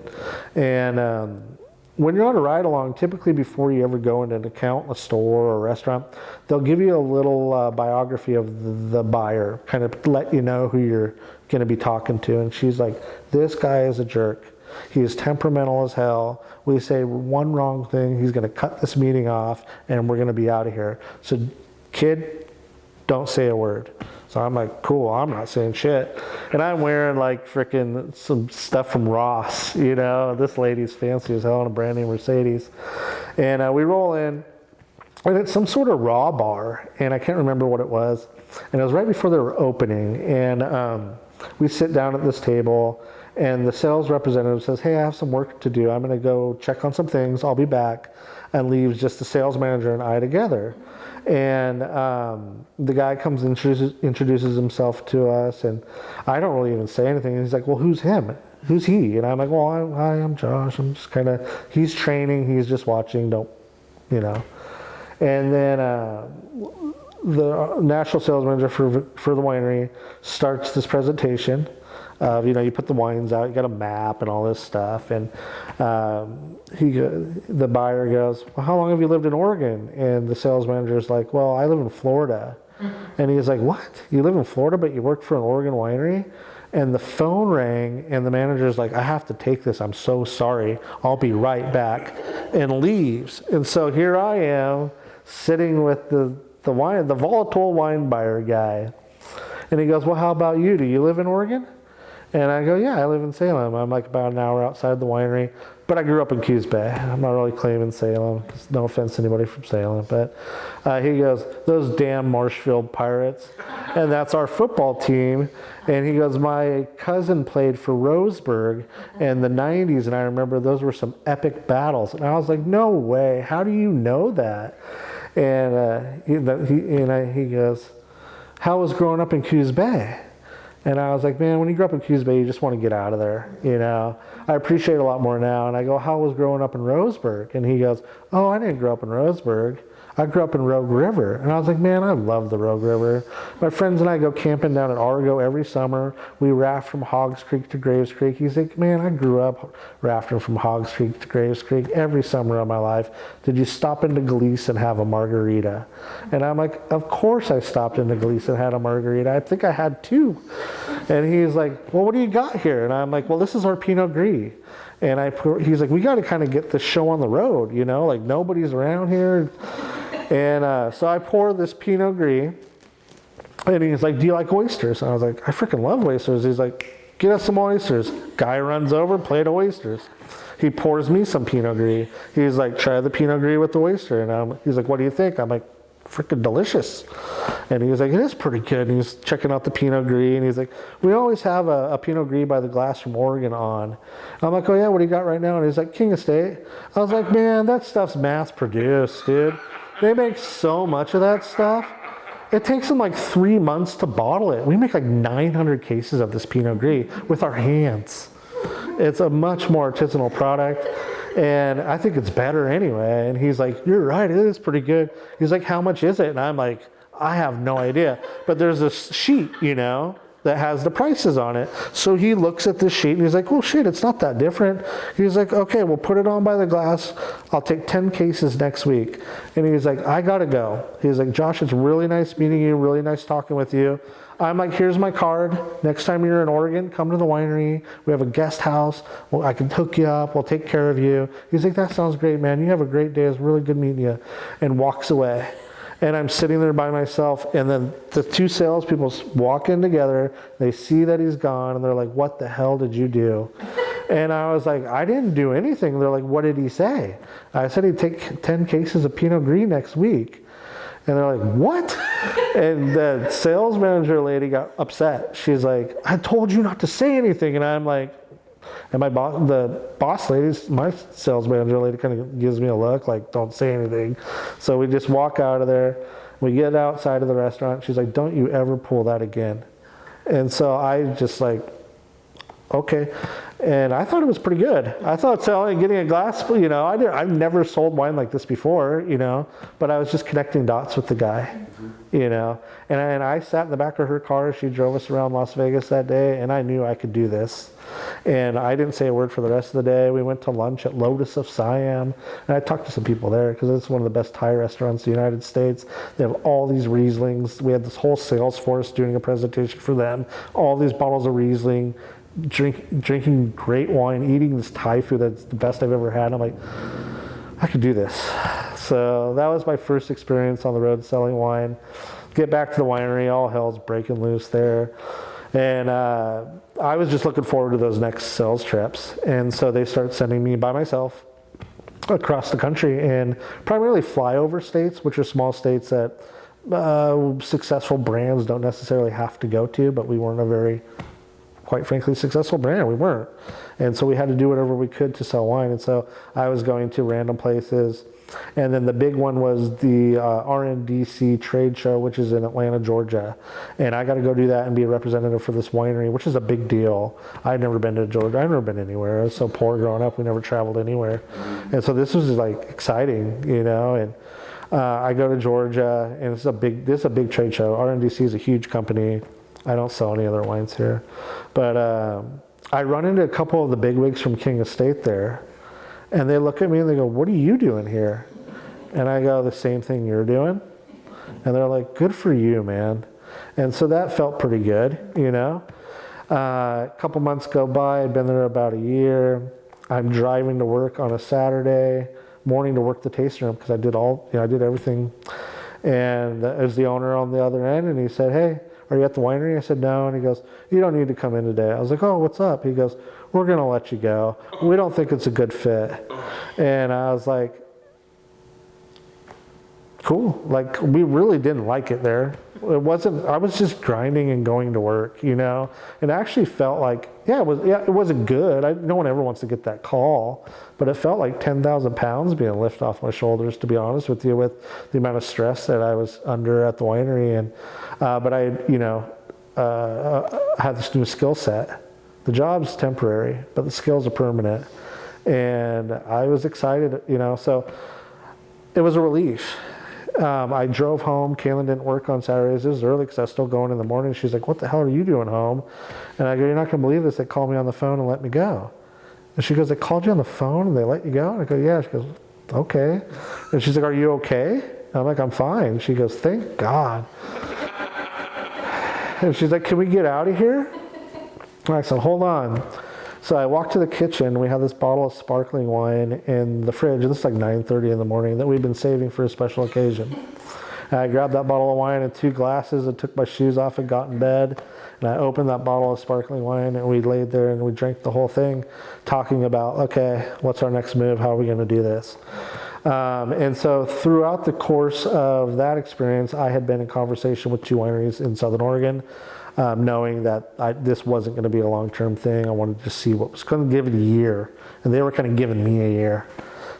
S2: And when you're on a ride along, typically before you ever go into an account, a store or a restaurant, they'll give you a little biography of the buyer, kind of let you know who you're going to be talking to. And she's like, this guy is a jerk. He is temperamental as hell. We say one wrong thing, he's going to cut this meeting off, and we're going to be out of here. So, kid, don't say a word. So I'm like, cool, I'm not saying shit. And I'm wearing like freaking some stuff from Ross, you know. This lady's fancy as hell in a brand new Mercedes. And we roll in, and it's some sort of raw bar, and I can't remember what it was. And it was right before they were opening. And we sit down at this table, and the sales representative says, hey, I have some work to do. I'm going to go check on some things. I'll be back. And leaves just the sales manager and I together. And the guy comes and introduces himself to us, and I don't really even say anything. And he's like, well, who's him? Who's he? And I'm like, well, hi, I'm Josh. I'm just kind of, he's training, he's just watching, don't, you know. And then the national sales manager for the winery starts this presentation. You know, you put the wines out, you got a map and all this stuff. And the buyer goes, well, how long have you lived in Oregon? And the sales manager's like, well, I live in Florida. And he's like, what? You live in Florida, but you work for an Oregon winery? And the phone rang, and the manager's like, I have to take this. I'm so sorry. I'll be right back. And leaves. And so here I am sitting with the volatile wine buyer guy. And he goes, well, how about you? Do you live in Oregon? And I go, yeah, I live in Salem. I'm like about an hour outside the winery, but I grew up in Coos Bay. I'm not really claiming Salem. No offense to anybody from Salem, but he goes, those damn Marshfield Pirates. And that's our football team. And he goes, my cousin played for Roseburg in the 90s, and I remember those were some epic battles. And I was like, no way. How do you know that? And he goes, how was growing up in Coos Bay? And I was like, man, when you grow up in Coos Bay, you just want to get out of there, you know. I appreciate it a lot more now. And I go, how was growing up in Roseburg? And he goes, oh, I didn't grow up in Roseburg. I grew up in Rogue River. And I was like, man, I love the Rogue River. My friends and I go camping down at Argo every summer. We raft from Hoggs Creek to Graves Creek. He's like, man, I grew up rafting from Hoggs Creek to Graves Creek every summer of my life. Did you stop into Gleason and have a margarita? And I'm like, of course I stopped into Gleason and had a margarita. I think I had two. And he's like, well, what do you got here? And I'm like, well, this is our Pinot Gris. And he's like, we got to kind of get this show on the road, you know, like nobody's around here. And so I pour this Pinot Gris, and he's like, do you like oysters? And I was like, I freaking love oysters. He's like, get us some oysters. Guy runs over, plate of oysters. He pours me some Pinot Gris. He's like, try the Pinot Gris with the oyster. And he's like, what do you think? I'm like, freaking delicious. And he was like, it is pretty good. And he's checking out the Pinot Gris, and he's like, we always have a Pinot Gris by the glass from Oregon on. And I'm like, oh yeah, what do you got right now? And he's like, King Estate. I was like, man, that stuff's mass produced, dude. They make so much of that stuff. It takes them like 3 months to bottle it. We make like 900 cases of this Pinot Gris with our hands. It's a much more artisanal product, and I think it's better anyway. And he's like, you're right, it is pretty good. He's like, how much is it? And I'm like, I have no idea. But there's this sheet, you know, that has the prices on it. So he looks at this sheet and he's like, well, shit, it's not that different. He's like, okay, we'll put it on by the glass. I'll take 10 cases next week. And he's like, I gotta go. He's like, Josh, it's really nice meeting you, really nice talking with you. I'm like, here's my card. Next time you're in Oregon, come to the winery. We have a guest house. Well, I can hook you up. We'll take care of you. He's like, that sounds great, man. You have a great day. It's really good meeting you. And walks away. And I'm sitting there by myself, and then the two salespeople walk in together. They see that he's gone, and they're like, what the hell did you do? And I was like, I didn't do anything. They're like, what did he say? I said he'd take 10 cases of Pinot Gris next week. And they're like, what? And the sales manager lady got upset. She's like, I told you not to say anything. And I'm like, and the boss lady, my sales manager lady, kind of gives me a look like, don't say anything. So we just walk out of there. We get outside of the restaurant. She's like, don't you ever pull that again. And so I just like, okay. And I thought it was pretty good. I thought getting a glass, you know, I've never sold wine like this before, you know, but I was just connecting dots with the guy, you know. And I sat in the back of her car. She drove us around Las Vegas that day, and I knew I could do this. And I didn't say a word for the rest of the day. We went to lunch at Lotus of Siam, and I talked to some people there because it's one of the best Thai restaurants in the United States. They have all these Rieslings. We had this whole sales force doing a presentation for them. All these bottles of Riesling, drinking great wine, eating this Thai food that's the best I've ever had. I'm like, I could do this. So that was my first experience on the road selling wine. Get back to the winery, all hell's breaking loose there. And I was just looking forward to those next sales trips. And so they start sending me by myself across the country, and primarily flyover states, which are small states that successful brands don't necessarily have to go to, but we weren't a very, quite frankly, successful brand. We weren't. And so we had to do whatever we could to sell wine. And so I was going to random places. And then the big one was the RNDC trade show, which is in Atlanta, Georgia. And I got to go do that and be a representative for this winery, which is a big deal. I'd never been to Georgia. I'd never been anywhere. I was so poor growing up. We never traveled anywhere. And so this was like exciting, you know. And I go to Georgia, and this is a big trade show. RNDC is a huge company. I don't sell any other wines here. But I run into a couple of the bigwigs from King Estate there. And they look at me and they go, "What are you doing here?" And I go, "The same thing you're doing." And they're like, "Good for you, man." And so that felt pretty good, you know. A couple months go by. I'd been there about a year. I'm driving to work on a Saturday morning to work the tasting room because I did everything. And there's the owner on the other end, and he said, "Hey, are you at the winery?" I said, "No." And he goes, "You don't need to come in today." I was like, "Oh, what's up?" He goes, "We're going to let you go. We don't think it's a good fit." And I was like, cool. Like, we really didn't like it there. It wasn't, I was just grinding and going to work, you know. And it actually felt like, it wasn't good. No one ever wants to get that call. But it felt like 10,000 pounds being lifted off my shoulders, to be honest with you, with the amount of stress that I was under at the winery. And but I, had this new skill set. The job's temporary, but the skills are permanent. And I was excited, you know, so it was a relief. I drove home. Kaylin didn't work on Saturdays. It was early because I was still going in the morning. She's like, "What the hell are you doing home?" And I go, "You're not going to believe this. They called me on the phone and let me go." And she goes, "They called you on the phone and they let you go?" And I go, "Yeah." She goes, "Okay." And she's like, "Are you okay?" And I'm like, "I'm fine." She goes, "Thank God." And she's like, "Can we get out of here?" And I said, "Hold on." So I walked to the kitchen. We have this bottle of sparkling wine in the fridge. And this is like 9:30 in the morning that we've been saving for a special occasion. And I grabbed that bottle of wine and 2 glasses and took my shoes off and got in bed. And I opened that bottle of sparkling wine and we laid there and we drank the whole thing, talking about, okay, what's our next move? How are we going to do this? And so throughout the course of that experience, I had been in conversation with 2 wineries in Southern Oregon, knowing that this wasn't going to be a long-term thing. I wanted to see what was going to give it a year. And they were kind of giving me a year.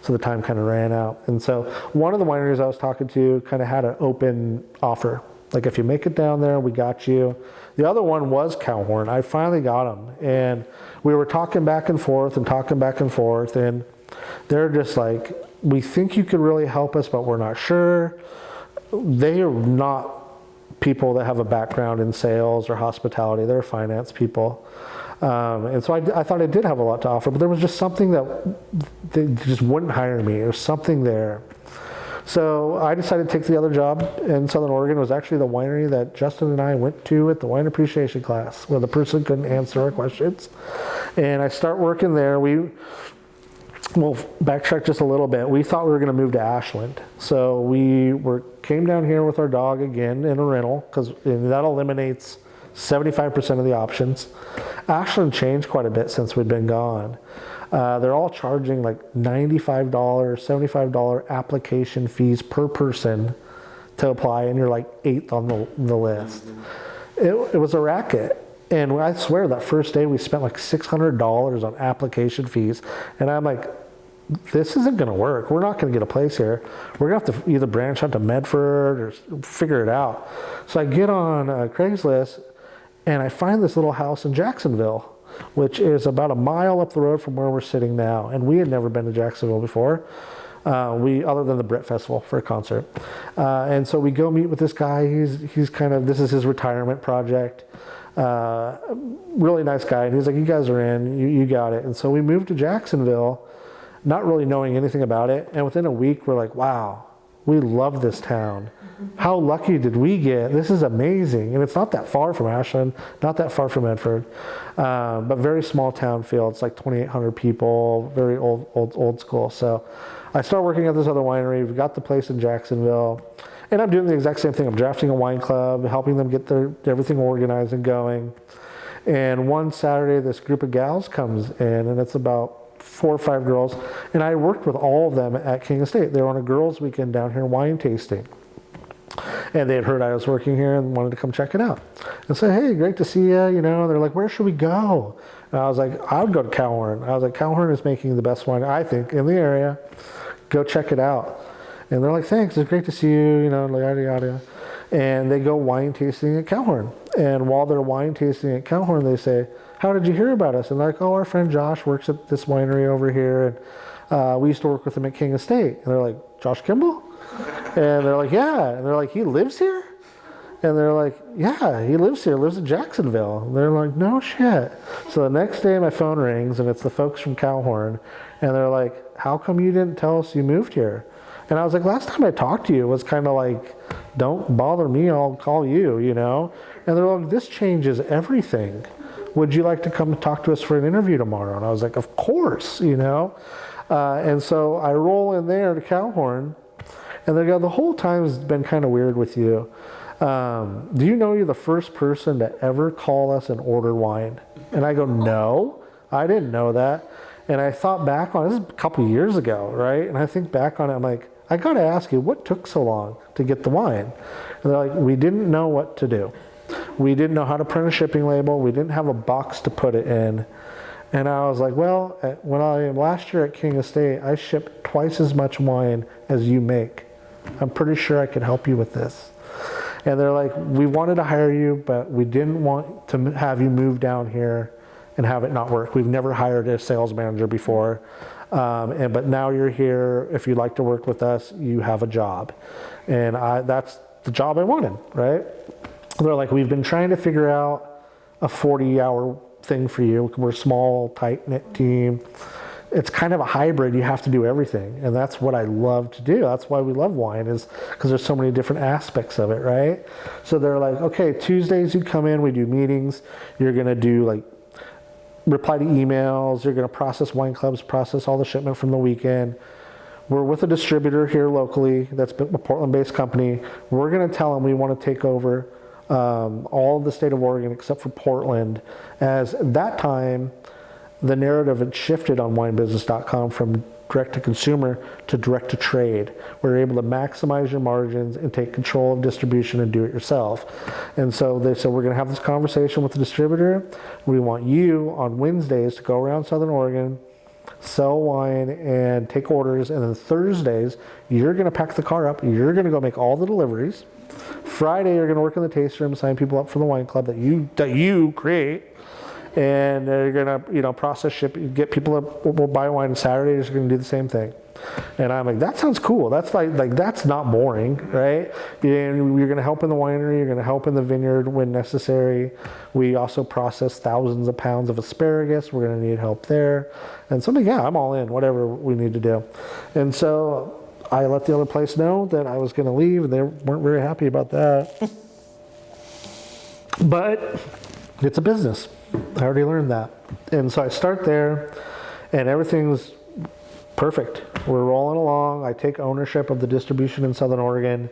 S2: So the time kind of ran out. And so one of the wineries I was talking to kind of had an open offer. Like, if you make it down there, we got you. The other one was Cowhorn. I finally got them. And we were talking back and forth. And they're just like, "We think you could really help us, but we're not sure." They are not people that have a background in sales or hospitality. They're finance people. And so I thought I did have a lot to offer, but there was just something that they just wouldn't hire me. There was something there. So I decided to take the other job in Southern Oregon. It was actually the winery that Justin and I went to at the wine appreciation class, where the person couldn't answer our questions. And I start working there. We'll backtrack just a little bit. We thought we were going to move to Ashland. So we came down here with our dog again in a rental, because that eliminates 75% of the options. Ashland changed quite a bit since we'd been gone. They're all charging like $95, $75 application fees per person to apply, and you're like 8th on the list. It was a racket. And I swear that first day we spent like $600 on application fees. And I'm like, this isn't going to work. We're not going to get a place here. We're going to have to either branch out to Medford or figure it out. So I get on Craigslist and I find this little house in Jacksonville, which is about a mile up the road from where we're sitting now. And we had never been to Jacksonville before. Other than the Brit Festival for a concert. And so we go meet with this guy. This is his retirement project. Really nice guy. And he's like, "You guys are in, you got it." And so we moved to Jacksonville, not really knowing anything about it. And within a week, we're like, wow, we love this town. how lucky did we get? This is amazing. And it's not that far from Ashland, not that far from Medford, but very small town feel. It's like 2,800 people, very old school. So I started working at this other winery. We got the place in Jacksonville. And I'm doing the exact same thing. I'm drafting a wine club, helping them get everything organized and going. And one Saturday, this group of gals comes in, and it's about 4 or 5 girls. And I worked with all of them at King Estate. They were on a girls' weekend down here wine tasting. And they had heard I was working here and wanted to come check it out. And said, hey, great to see you. You know, they're like, where should we go? And I was like, I would go to Cowhorn. I was like, Cowhorn is making the best wine, I think, in the area. Go check it out. And they're like, thanks, it's great to see you, you know, yada, yada. And they go wine tasting at Cowhorn. And while they're wine tasting at Cowhorn, they say, how did you hear about us? And they're like, oh, our friend Josh works at this winery over here. And we used to work with him at King Estate. And they're like, Josh Kimball? And they're like, yeah. And they're like, he lives here? And they're like, yeah, he lives here, lives in Jacksonville. And they're like, no shit. So the next day my phone rings, and it's the folks from Cowhorn. And they're like, how come you didn't tell us you moved here? And I was like, last time I talked to you, it was kind of like, don't bother me, I'll call you, you know? And they're like, this changes everything. Would you like to come talk to us for an interview tomorrow? And I was like, of course, you know? And so I roll in there to Cowhorn, and they go, the whole time has been kind of weird with you. Do you know you're the first person to ever call us and order wine? And I go, no, I didn't know that. And I thought back on, this is a couple of years ago, right? And I think back on it, I'm like, I got to ask you, what took so long to get the wine? And they're like, we didn't know what to do. We didn't know how to print a shipping label. We didn't have a box to put it in. And I was like, well, when last year at King Estate, I shipped twice as much wine as you make. I'm pretty sure I could help you with this. And they're like, we wanted to hire you, but we didn't want to have you move down here and have it not work. We've never hired a sales manager before. But now you're here. If you'd like to work with us, you have a job. And that's the job I wanted, right? They're like, we've been trying to figure out a 40-hour thing for you. We're a small, tight-knit team. It's kind of a hybrid. You have to do everything. And that's what I love to do. That's why we love wine, is because there's so many different aspects of it, right? So they're like, okay, Tuesdays you come in, we do meetings. You're going to do like reply to emails. You're going to process wine clubs, process all the shipment from the weekend. We're with a distributor here locally that's a Portland-based company. We're going to tell them we want to take over all of the state of Oregon except for Portland. As at that time, the narrative had shifted on winebusiness.com from direct to consumer to direct to trade. We're able to maximize your margins and take control of distribution and do it yourself. And so they said, we're going to have this conversation with the distributor. We want you on Wednesdays to go around Southern Oregon, sell wine and take orders. And then Thursdays, you're going to pack the car up. You're going to go make all the deliveries. Friday, you're going to work in the taste room, sign people up for the wine club that you create. And they're gonna, process, ship, get people that will buy wine. And Saturdays are gonna do the same thing. And I'm like, that sounds cool. That's like that's not boring, right? And you're gonna help in the winery. You're gonna help in the vineyard when necessary. We also process thousands of pounds of asparagus. We're gonna need help there. And so, yeah, I'm all in. Whatever we need to do. And so I let the other place know that I was gonna leave, and they weren't very happy about that. But it's a business. I already learned that. And so I start there, and everything's perfect. We're rolling along. I take ownership of the distribution in Southern Oregon.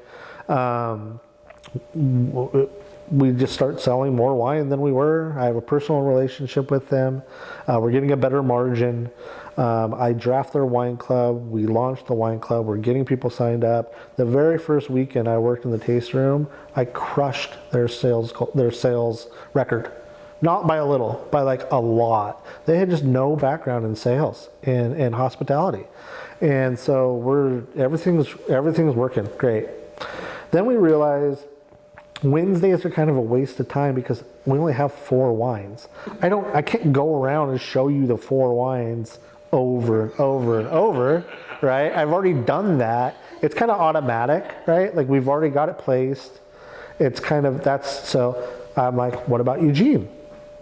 S2: We just start selling more wine than we were. I have a personal relationship with them. We're getting a better margin. I draft their wine club. We launched the wine club. We're getting people signed up. The very first weekend I worked in the taste room, I crushed their sales record. Not by a little, by like a lot. They had just no background in sales and hospitality. And so everything's working great. Then we realized Wednesdays are kind of a waste of time because we only have 4 wines. I can't go around and show you the 4 wines over and over and over, right? I've already done that. It's kind of automatic, right? Like we've already got it placed. It's kind of, so I'm like, what about Eugene?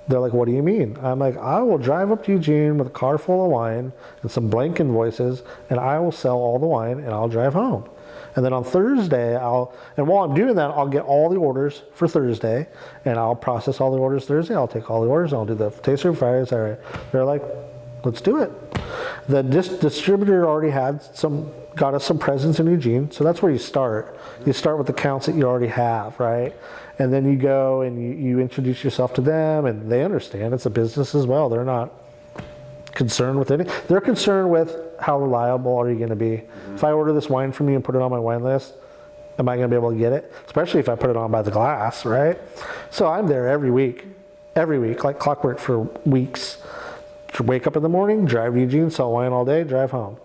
S2: They're like, what do you mean? I'm like, I will drive up to Eugene with a car full of wine and some blank invoices, and I will sell all the wine and I'll drive home. And then on Thursday, and while I'm doing that, I'll get all the orders for Thursday, and I'll process all the orders Thursday. I'll take all the orders, and I'll do the tasting room Friday, Saturday. They're like, let's do it. The distributor already got us some presence in Eugene, so that's where you start. You start with the accounts that you already have, right? And then you go and you introduce yourself to them, and they understand it's a business as well. They're not concerned with anything. They're concerned with how reliable are you going to be. If I order this wine from you and put it on my wine list, am I going to be able to get it? Especially if I put it on by the glass, right? So I'm there every week, like clockwork for weeks. Wake up in the morning, drive to Eugene, sell wine all day, drive home.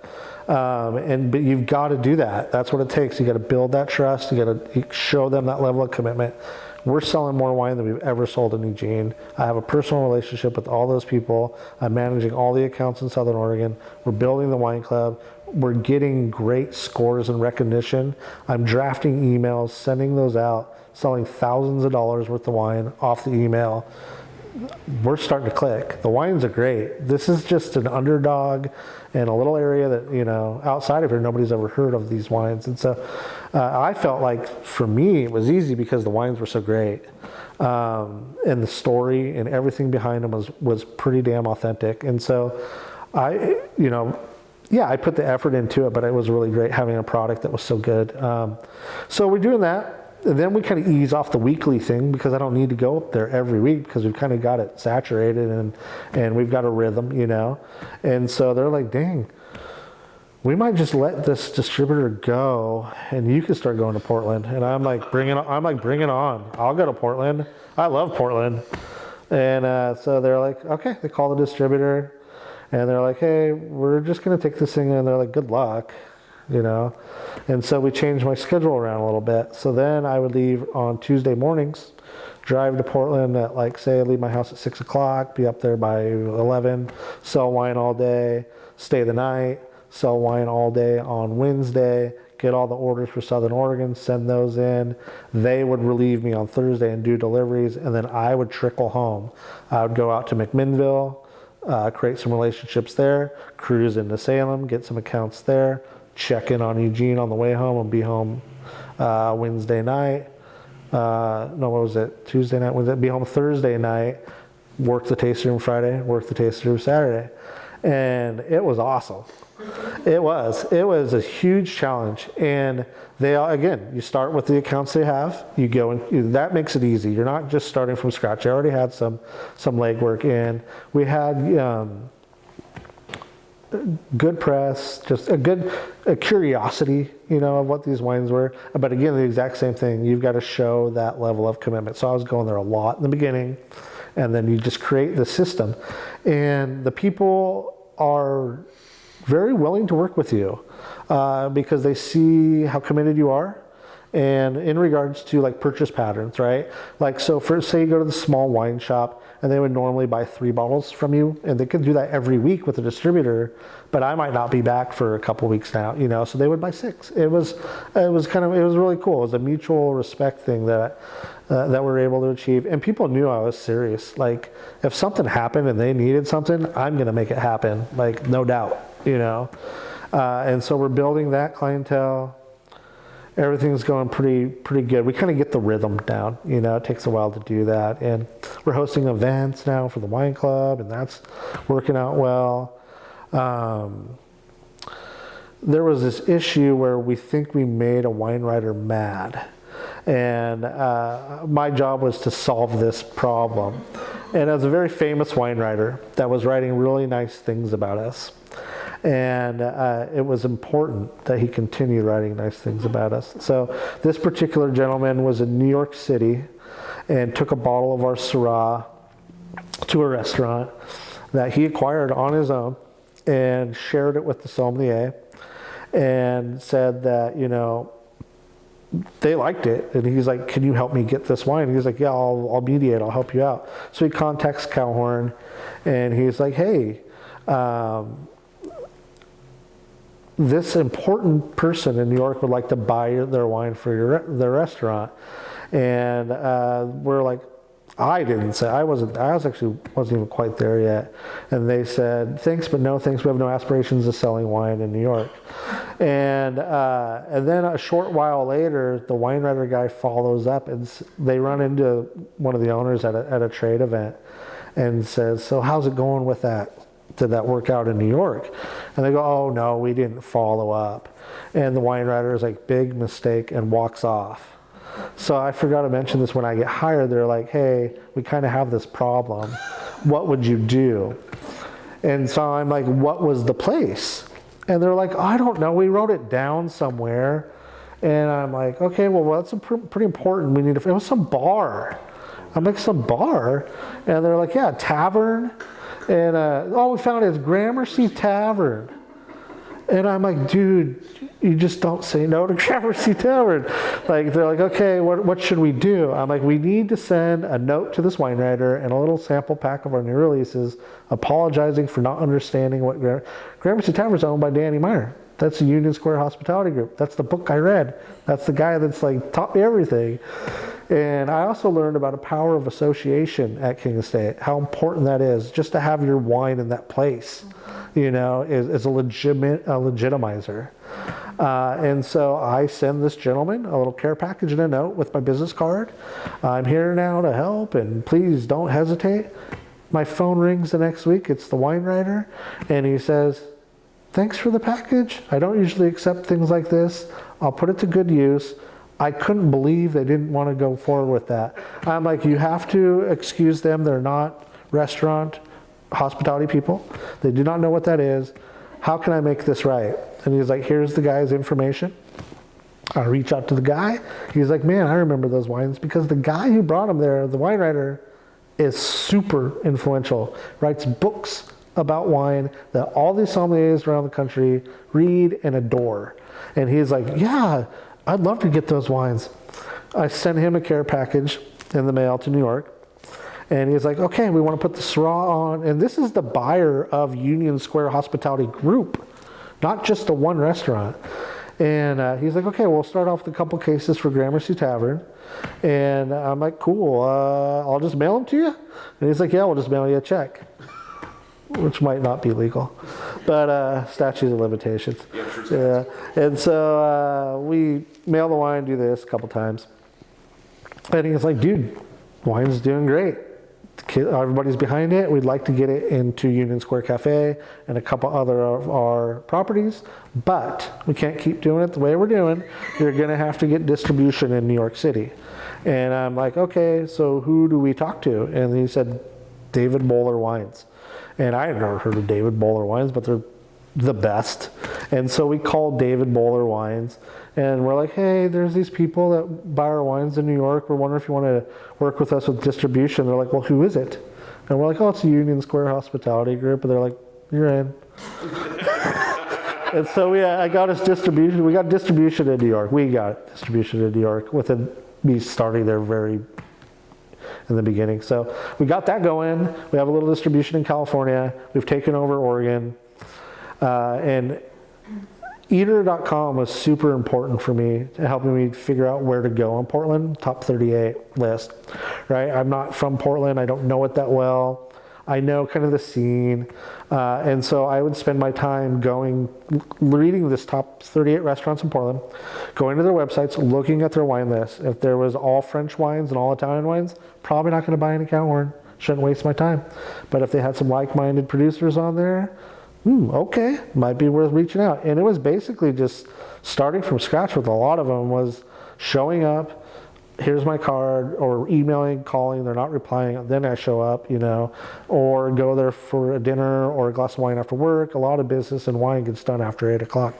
S2: But you've got to do that. That's what it takes. You got to build that trust. You got to show them that level of commitment. We're selling more wine than we've ever sold in Eugene. I have a personal relationship with all those people. I'm managing all the accounts in Southern Oregon. We're building the wine club. We're getting great scores and recognition. I'm drafting emails, sending those out, selling thousands of dollars worth of wine off the email. We're starting to click. The wines are great. This is just an underdog in a little area that, outside of here, nobody's ever heard of these wines. And so I felt like for me, it was easy because the wines were so great. And the story and everything behind them was pretty damn authentic. And so I put the effort into it, but it was really great having a product that was so good. So we're doing that. And then we kind of ease off the weekly thing because I don't need to go up there every week because we've kind of got it saturated and we've got a rhythm, And so they're like, dang, we might just let this distributor go and you can start going to Portland. And I'm like, bring it on. I'll go to Portland. I love Portland. And so they're like, okay. They call the distributor and they're like, hey, we're just going to take this thing. And they're like, good luck. And so we changed my schedule around a little bit. So then I would leave on Tuesday mornings, drive to Portland at I'd leave my house at 6 o'clock, be up there by 11, sell wine all day, stay the night, sell wine all day on Wednesday, get all the orders for Southern Oregon, send those in. They would relieve me on Thursday and do deliveries, and then I would trickle home. I would go out to McMinnville, create some relationships there, cruise into Salem, get some accounts there, check in on Eugene on the way home and be home Wednesday night. Tuesday night, Wednesday, be home Thursday night, work the tasting room Friday, work the tasting room Saturday. And it was awesome. It was a huge challenge. And you start with the accounts they have, you go and that makes it easy. You're not just starting from scratch. I already had some legwork in. We had good press, just a curiosity, of what these wines were. But again, the exact same thing. You've got to show that level of commitment. So I was going there a lot in the beginning, and then you just create the system. And the people are very willing to work with you because they see how committed you are. And in regards to purchase patterns, right? Say you go to the small wine shop and they would normally buy 3 bottles from you, and they could do that every week with a distributor, but I might not be back for a couple weeks now, so they would buy 6. It was really cool. It was a mutual respect thing that we're able to achieve. And people knew I was serious. If something happened and they needed something, I'm going to make it happen. No doubt, and so we're building that clientele. Everything's going pretty good. We kind of get the rhythm down. It takes a while to do that. And we're hosting events now for the wine club, and that's working out well. There was this issue where we think we made a wine writer mad. And my job was to solve this problem. And it was a very famous wine writer that was writing really nice things about us. And it was important that he continued writing nice things about us. So this particular gentleman was in New York City and took a bottle of our Syrah to a restaurant that he acquired on his own and shared it with the sommelier and said that, they liked it. And he's like, can you help me get this wine? And he's like, yeah, I'll mediate. I'll help you out. So he contacts Cowhorn and he's like, hey, this important person in New York would like to buy their wine for their restaurant. And we're like, I didn't say, I actually wasn't even quite there yet. And they said, thanks, but no thanks. We have no aspirations of selling wine in New York. And then a short while later, the wine writer guy follows up, and they run into one of the owners at a trade event and says, so how's it going with that? Did that work out in New York? And they go, oh no, we didn't follow up. And the wine writer is like, big mistake, and walks off. So I forgot to mention this when I get hired. They're like, hey, we kind of have this problem. What would you do? And so I'm like, what was the place? And they're like, I don't know. We wrote it down somewhere. And I'm like, okay, well that's pretty important. We need to, it was some bar. I'm like, some bar? And they're like, yeah, tavern. And all we found is Gramercy Tavern. And I'm like, dude, you just don't say no to Gramercy Tavern. Like, they're like, okay, what should we do? I'm like, we need to send a note to this wine writer and a little sample pack of our new releases apologizing for not understanding what Gramercy Tavern is owned by Danny Meyer. That's the Union Square Hospitality Group. That's the book I read. That's the guy that's like taught me everything. And I also learned about a power of association at King Estate, how important that is, just to have your wine in that place, you know, is a legitimizer. And so I send this gentleman a little care package and a note with my business card. I'm here now to help, and please don't hesitate. My phone rings the next week. It's the wine writer, and he says, thanks for the package. I don't usually accept things like this. I'll put it to good use. I couldn't believe they didn't want to go forward with that. I'm like, you have to excuse them. They're not restaurant hospitality people. They do not know what that is. How can I make this right? And he's like, here's the guy's information. I reach out to the guy. He's like, man, I remember those wines, because the guy who brought them there, the wine writer, is super influential, writes books about wine that all these sommeliers around the country read and adore. And he's like, yeah, I'd love to get those wines. I sent him a care package in the mail to New York. And he's like, okay, we want to put the Syrah on. And this is the buyer of Union Square Hospitality Group, not just the one restaurant. And he's like, okay, we'll start off with a couple cases for Gramercy Tavern. And I'm like, cool, I'll just mail them to you? And he's like, yeah, we'll just mail you a check, which might not be legal, but statute of limitations. Yeah. And so we mail the wine, do this a couple times. And he's like, dude, wine's doing great. Everybody's behind it. We'd like to get it into Union Square Cafe and a couple other of our properties, but we can't keep doing it the way we're doing. You're going to have to get distribution in New York City. And I'm like, okay, so who do we talk to? And he said, David Bowler Wines. And I had never heard of David Bowler Wines, but they're the best. And so we called David Bowler Wines, and we're like, hey, there's these people that buy our wines in New York. We're wondering if you want to work with us with distribution. They're like, well, who is it? And we're like, oh, it's the Union Square Hospitality Group. And they're like, you're in. And so I got us distribution. We got distribution in New York. We got distribution in New York within me starting there very in the beginning. So we got that going. We have a little distribution in California. We've taken over Oregon. And Eater.com was super important for me, to helping me figure out where to go in Portland, top 38 list, right? I'm not from Portland. I don't know it that well. I know kind of the scene. And so I would spend my time reading this top 38 restaurants in Portland, going to their websites, looking at their wine list. If there was all French wines and all Italian wines, probably not going to buy any Cowhorn. Shouldn't waste my time. But if they had some like-minded producers on there, okay, might be worth reaching out. And it was basically just starting from scratch with a lot of them, was showing up, here's my card, or emailing, calling, they're not replying, then I show up, or go there for a dinner or a glass of wine after work. A lot of business and wine gets done after 8 o'clock.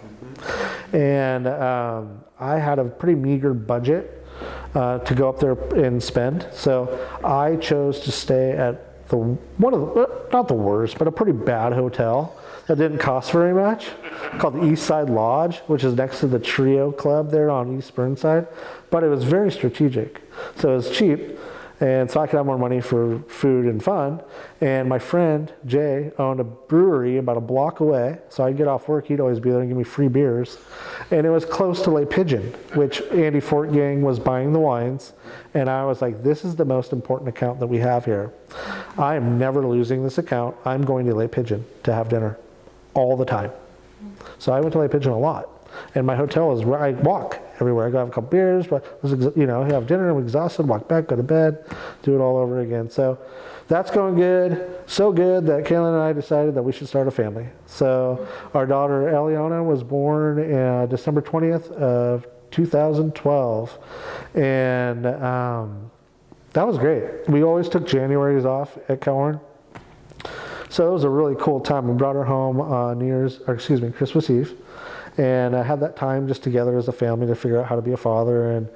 S2: And I had a pretty meager budget to go up there and spend. So I chose to stay at not the worst, but a pretty bad hotel that didn't cost very much, called the East Side Lodge, which is next to the Trio Club there on East Burnside. But it was very strategic, so it was cheap. and so I could have more money for food and fun. And my friend Jay owned a brewery about a block away, so I'd get off work, he'd always be there and give me free beers. And it was close to Lake Pigeon, which Andy Fortgang was buying the wines. And I was like, this is the most important account that we have here. I am never losing this account. I'm going to Lake Pigeon to have dinner all the time. So I went to Lake Pigeon a lot. And my hotel is where I walk everywhere. I go have a couple beers, but have dinner, I'm exhausted, walk back, go to bed, do it all over again. So that's going good. So good that Kaylin and I decided that we should start a family. So our daughter Eliana was born December 20th of 2012. And that was great. We always took Januaries off at Calhorn. So it was a really cool time. We brought her home on Christmas Eve. And I had that time just together as a family to figure out how to be a father and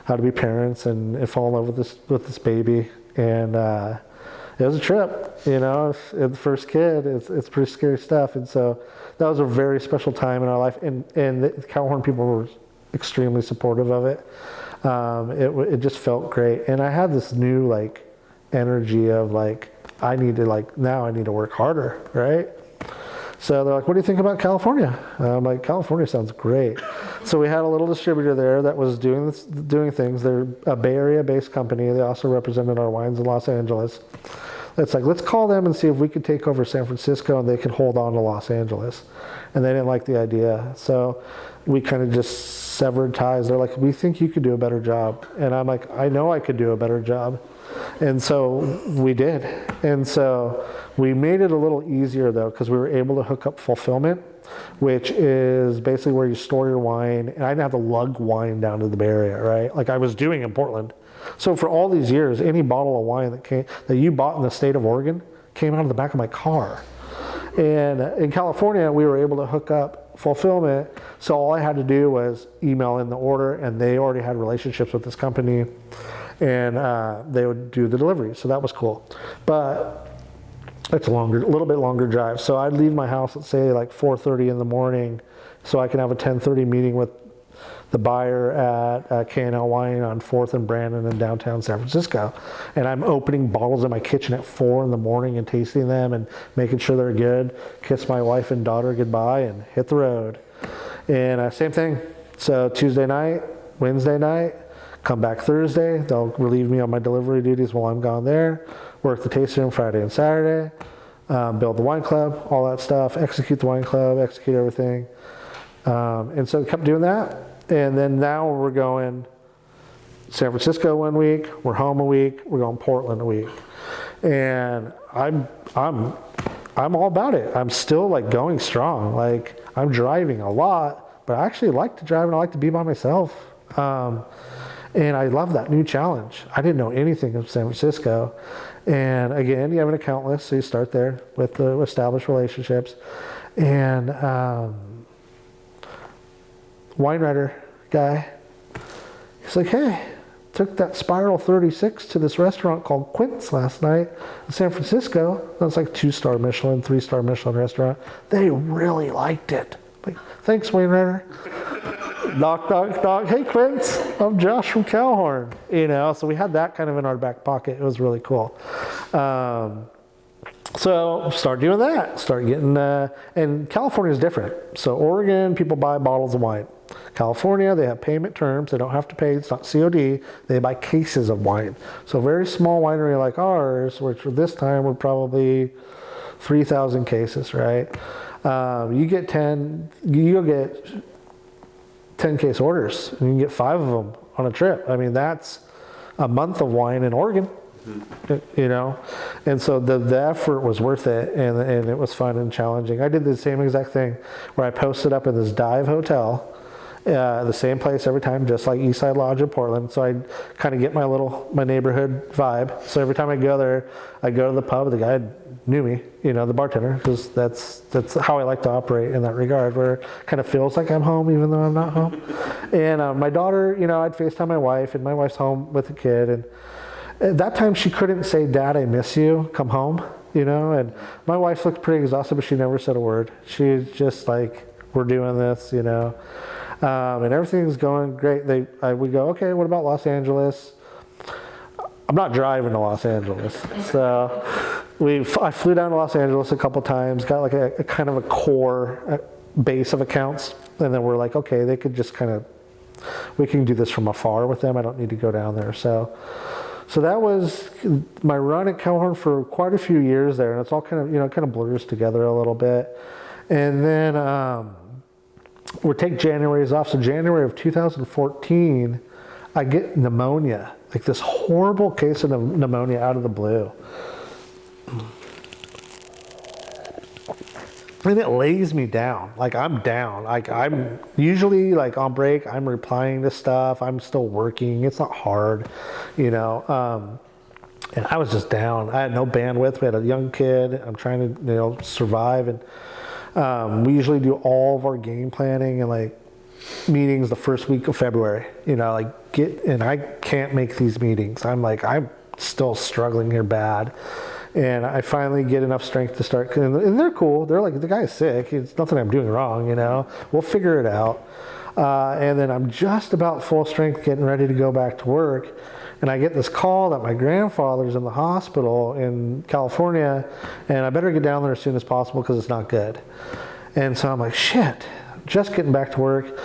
S2: how to be parents and fall in love with this baby. And it was a trip, the first kid, it's pretty scary stuff. And so that was a very special time in our life. And the Calhorn people were extremely supportive of it. It just felt great. And I had this new energy of I need to work harder, right? So they're like, what do you think about California? I'm like, California sounds great. So we had a little distributor there that was doing things. They're a Bay Area based company. They also represented our wines in Los Angeles. It's like, let's call them and see if we could take over San Francisco and they could hold on to Los Angeles. And they didn't like the idea. So we kind of just severed ties. They're like, we think you could do a better job. And I'm like, I know I could do a better job. And so we did. And so we made it a little easier though, because we were able to hook up fulfillment, which is basically where you store your wine. And I didn't have to lug wine down to the Bay Area, right? Like I was doing in Portland. So for all these years, any bottle of wine that you bought in the state of Oregon came out of the back of my car. And in California, we were able to hook up fulfillment. So all I had to do was email in the order, and they already had relationships with this company, and they would do the delivery. So that was cool. But it's a little bit longer drive. So I'd leave my house at say 4:30 in the morning, so I can have a 10:30 meeting with the buyer at K&L Wine on 4th and Brandon in downtown San Francisco. And I'm opening bottles in my kitchen at 4 in the morning and tasting them and making sure they're good, kiss my wife and daughter goodbye and hit the road. And same thing. So Tuesday night, Wednesday night, come back Thursday. They'll relieve me on my delivery duties while I'm gone there. Work the tasting room Friday and Saturday. Build the wine club, all that stuff. Execute the wine club, execute everything. And so kept doing that. And then now we're going San Francisco one week, we're home a week, we're going Portland a week. And I'm all about it. I'm still going strong. I'm driving a lot, but I actually like to drive and I like to be by myself. And I love that new challenge. I didn't know anything of San Francisco. And again, you have an account list, so you start there with the established relationships. And wine writer guy, he's like, hey, took that Spiral 36 to this restaurant called Quint's last night in San Francisco. That's 2-star Michelin, 3-star Michelin restaurant. They really liked it. Thanks, wine writer. Knock, knock, knock. Hey, Quint's, I'm Josh from Calhorn. So we had that kind of in our back pocket. It was really cool. So start doing that. Start getting, and California is different. So Oregon, people buy bottles of wine. California, they have payment terms. They don't have to pay. It's not COD. They buy cases of wine. So a very small winery like ours, which this time we're probably 3,000 cases, right? You get 10 case orders, and you can get 5 of them on a trip. I mean, that's a month of wine in Oregon. And so the effort was worth it, and it was fun and challenging. I did the same exact thing where I posted up in this dive hotel, the same place every time, just like Eastside Lodge in Portland. So I kind of get my neighborhood vibe. So every time I go there, I go to the pub. The guy knew me, the bartender, because that's how I like to operate in that regard, where it kind of feels like I'm home even though I'm not home. And my daughter, I'd FaceTime my wife, and my wife's home with the kid, and at that time, she couldn't say, Dad, I miss you, come home, and my wife looked pretty exhausted, but she never said a word. She was just like, we're doing this, and everything's going great. We go, okay, what about Los Angeles? I'm not driving to Los Angeles. So I flew down to Los Angeles a couple times, got like a kind of a core base of accounts. And then we're like, okay, they could just we can do this from afar with them. I don't need to go down there. So that was my run at Calhoun for quite a few years there. And it's all kind of blurs together a little bit. And then we'll take January's off. So January of 2014, I get pneumonia, like this horrible case of pneumonia out of the blue. And it lays me down. Like I'm down. Like I'm usually like on break, I'm replying to stuff. I'm still working. It's not hard, And I was just down. I had no bandwidth. We had a young kid. I'm trying to, survive. And we usually do all of our game planning and like meetings the first week of February. And I can't make these meetings. I'm still struggling here bad. And I finally get enough strength to start, and they're cool. They're like, the guy's sick. It's nothing I'm doing wrong, We'll figure it out. And then I'm just about full strength getting ready to go back to work. And I get this call that my grandfather's in the hospital in California, and I better get down there as soon as possible because it's not good. And so I'm like, shit, just getting back to work.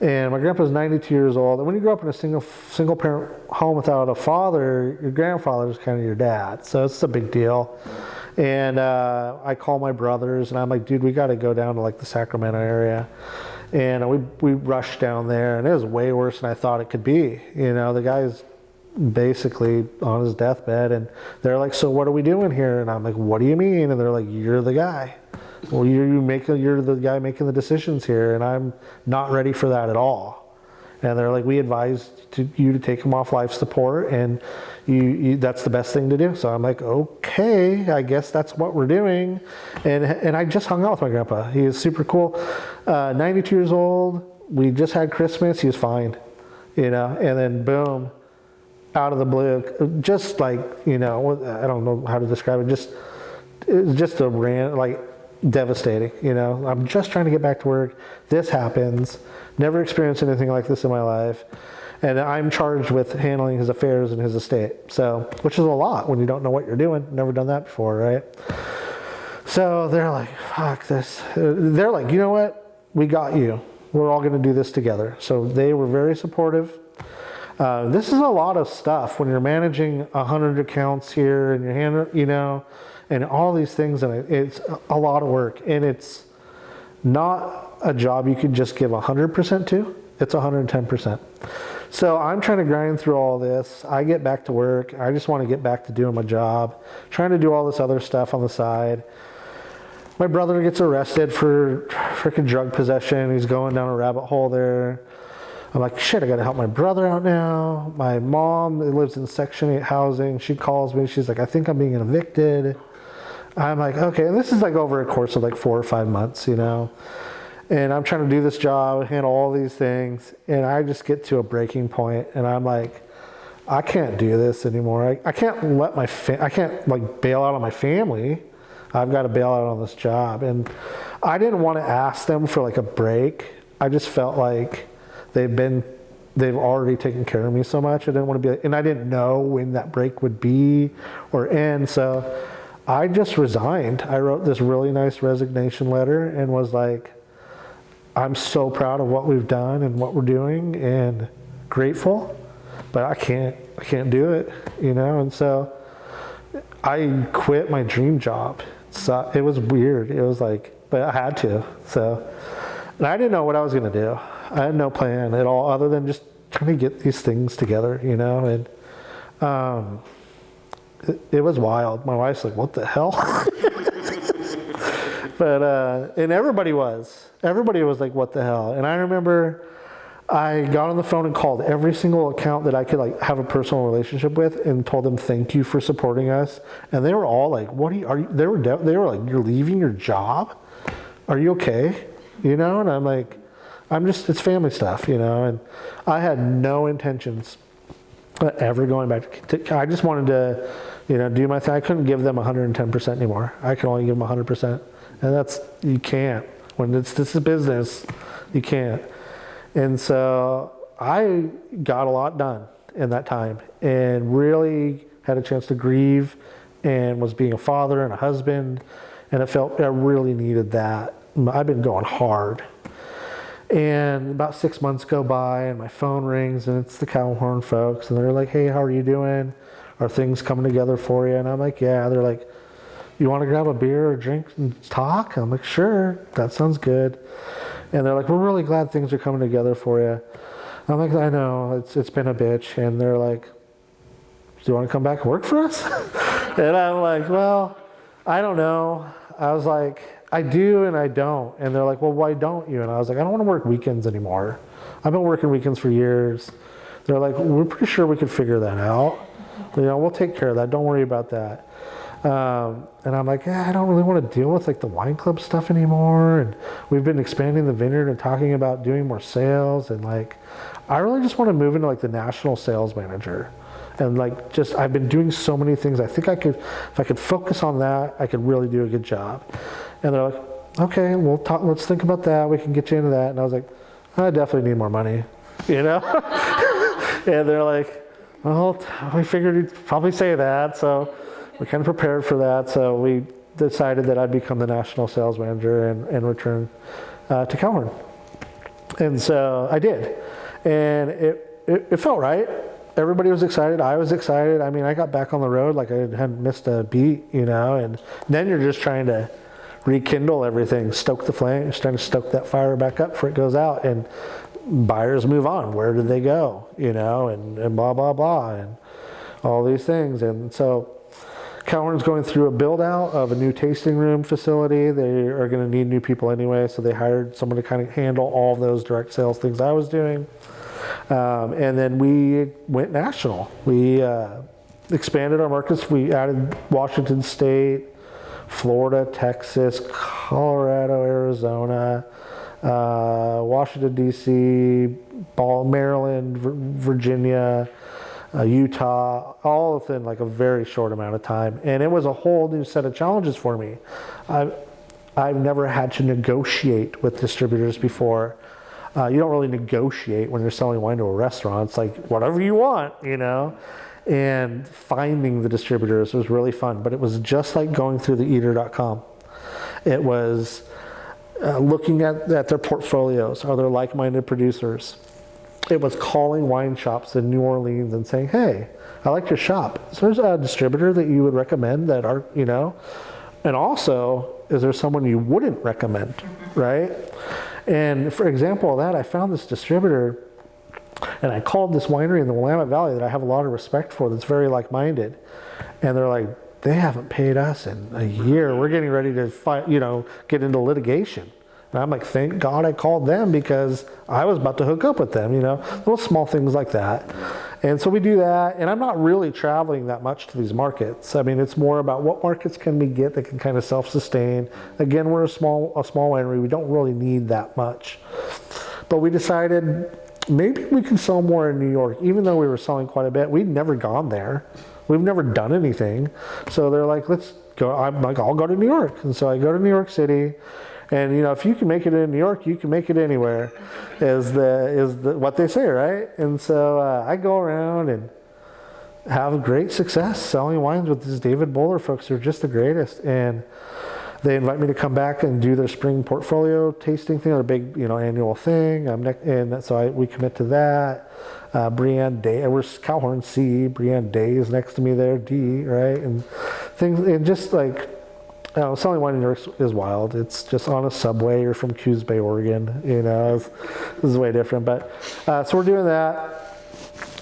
S2: And my grandpa's 92 years old. And when you grow up in a single parent home without a father, your grandfather's kind of your dad. So it's a big deal. And I call my brothers and I'm like, dude, we got to go down to like the Sacramento area. And we rushed down there and it was way worse than I thought it could be. The guy's basically on his deathbed and they're like, so what are we doing here? And I'm like, what do you mean? And they're like, you're the guy. Well, you're the guy making the decisions here, and I'm not ready for that at all. And they're like, we advised you to take him off life support, and that's the best thing to do. So I'm like, okay, I guess that's what we're doing. And I just hung out with my grandpa. He is super cool. 92 years old. We just had Christmas. He was fine, And then boom, out of the blue, just like I don't know how to describe it. It was just devastating, I'm just trying to get back to work. This happens. Never experienced anything like this in my life. And I'm charged with handling his affairs and his estate. So, which is a lot when you don't know what you're doing. Never done that before, right? So they're like, fuck this. They're like, you know what? We got you. We're all going to do this together. So they were very supportive. This is a lot of stuff when you're managing 100 accounts here and you're and all these things, and it's a lot of work, and it's not a job you could just give 100% to. It's 110%. So I'm trying to grind through all this. I get back to work. I just want to get back to doing my job, trying to do all this other stuff on the side. My brother gets arrested for freaking drug possession. He's going down a rabbit hole there. I'm like, shit, I got to help my brother out now. My mom lives in Section 8 housing. She calls me. She's like, I think I'm being evicted. I'm like, okay, and this is like over a course of like 4 or 5 months, and I'm trying to do this job, handle all these things, and I just get to a breaking point, and I'm like, I can't do this anymore. I can't let I can't like bail out on my family. I've got to bail out on this job, and I didn't want to ask them for like a break. I just felt like they've already taken care of me so much. I didn't want to be, and I didn't know when that break would be or end, so I just resigned. I wrote this really nice resignation letter and was like, I'm so proud of what we've done and what we're doing and grateful, but I can't do it, and so I quit my dream job. So it was weird. It was like, but I had to. So, and I didn't know what I was going to do. I had no plan at all other than just trying to get these things together, and it was wild. My wife's like, what the hell? But, and everybody was like, what the hell? And I remember I got on the phone and called every single account that I could like have a personal relationship with and told them, thank you for supporting us. And they were all like, they were like, you're leaving your job? Are you okay? And I'm like, it's family stuff, and I had no intentions of ever going back to, I just wanted to, do my thing. I couldn't give them 110% anymore. I could only give them 100%. And you can't. When this is business, you can't. And so I got a lot done. in that time and really had a chance to grieve and was being a father and a husband. And I really needed that. I've been going hard. And about 6 months go by and my phone rings and it's the Cowhorn folks. And they're like, hey, how are you doing? Are things coming together for you? And I'm like, yeah. They're like, you want to grab a beer or drink and talk? I'm like, sure, that sounds good. And they're like, we're really glad things are coming together for you. I'm like, I know, it's been a bitch. And they're like, do you want to come back and work for us? And I'm like, well, I don't know. I was like, I do and I don't. And they're like, well, why don't you? And I was like, I don't want to work weekends anymore. I've been working weekends for years. They're like, we're pretty sure we could figure that out. We'll take care of that. Don't worry about that. And I'm like, I don't really want to deal with like the wine club stuff anymore. And we've been expanding the vineyard and talking about doing more sales. And like, I really just want to move into like the national sales manager. And like, I've been doing so many things. I think if I could focus on that, I could really do a good job. And they're like, okay, let's think about that. We can get you into that. And I was like, I definitely need more money, And they're like, well, we figured you'd probably say that. So we kind of prepared for that. So we decided that I'd become the national sales manager and return to Cowhorn. And so I did. And it felt right. Everybody was excited. I was excited. I mean, I got back on the road like I hadn't missed a beat, and then you're just trying to rekindle everything, stoke the flame, trying to stoke that fire back up before it goes out, and buyers move on. Where did they go, and blah, blah, blah, and all these things. And so Cowhorn's going through a build out of a new tasting room facility. They are going to need new people anyway, so they hired someone to kind of handle all of those direct sales things I was doing. And then we went national. We expanded our markets. We added Washington State, Florida, Texas, Colorado, Arizona, Washington, D.C., Maryland, Virginia, Utah, all within like a very short amount of time. And it was a whole new set of challenges for me. I've never had to negotiate with distributors before. You don't really negotiate when you're selling wine to a restaurant. It's like whatever you want, And finding the distributors was really fun. But it was just like going through the eater.com. It was looking at their portfolios. Are there like-minded producers? It was calling wine shops in New Orleans and saying, hey, I like your shop. Is there a distributor that you would recommend that are, And also, is there someone you wouldn't recommend, right? And for example of that, I found this distributor and I called this winery in the Willamette Valley that I have a lot of respect for that's very like-minded. And they're like, they haven't paid us in a year. We're getting ready to get into litigation. And I'm like, thank God I called them because I was about to hook up with them, little small things like that. And so we do that. And I'm not really traveling that much to these markets. I mean, it's more about what markets can we get that can kind of self-sustain. Again, we're a small winery. We don't really need that much. But we decided maybe we can sell more in New York, even though we were selling quite a bit. We'd never gone there. We've never done anything. So they're like, let's go. I'm like, I'll go to New York. And so I go to New York City. And if you can make it in New York, you can make it anywhere, is what they say, right? And so I go around and have great success selling wines with these David Bowler folks who are just the greatest. And they invite me to come back and do their spring portfolio tasting thing, their big annual thing. And so we commit to that. Brienne Day, we're Cowhorn C. Brienne Day is next to me there, D, right? And things, and just like. Selling wine in New York is wild. It's just on a subway. You're from Coos Bay, Oregon. This is way different. But so we're doing that,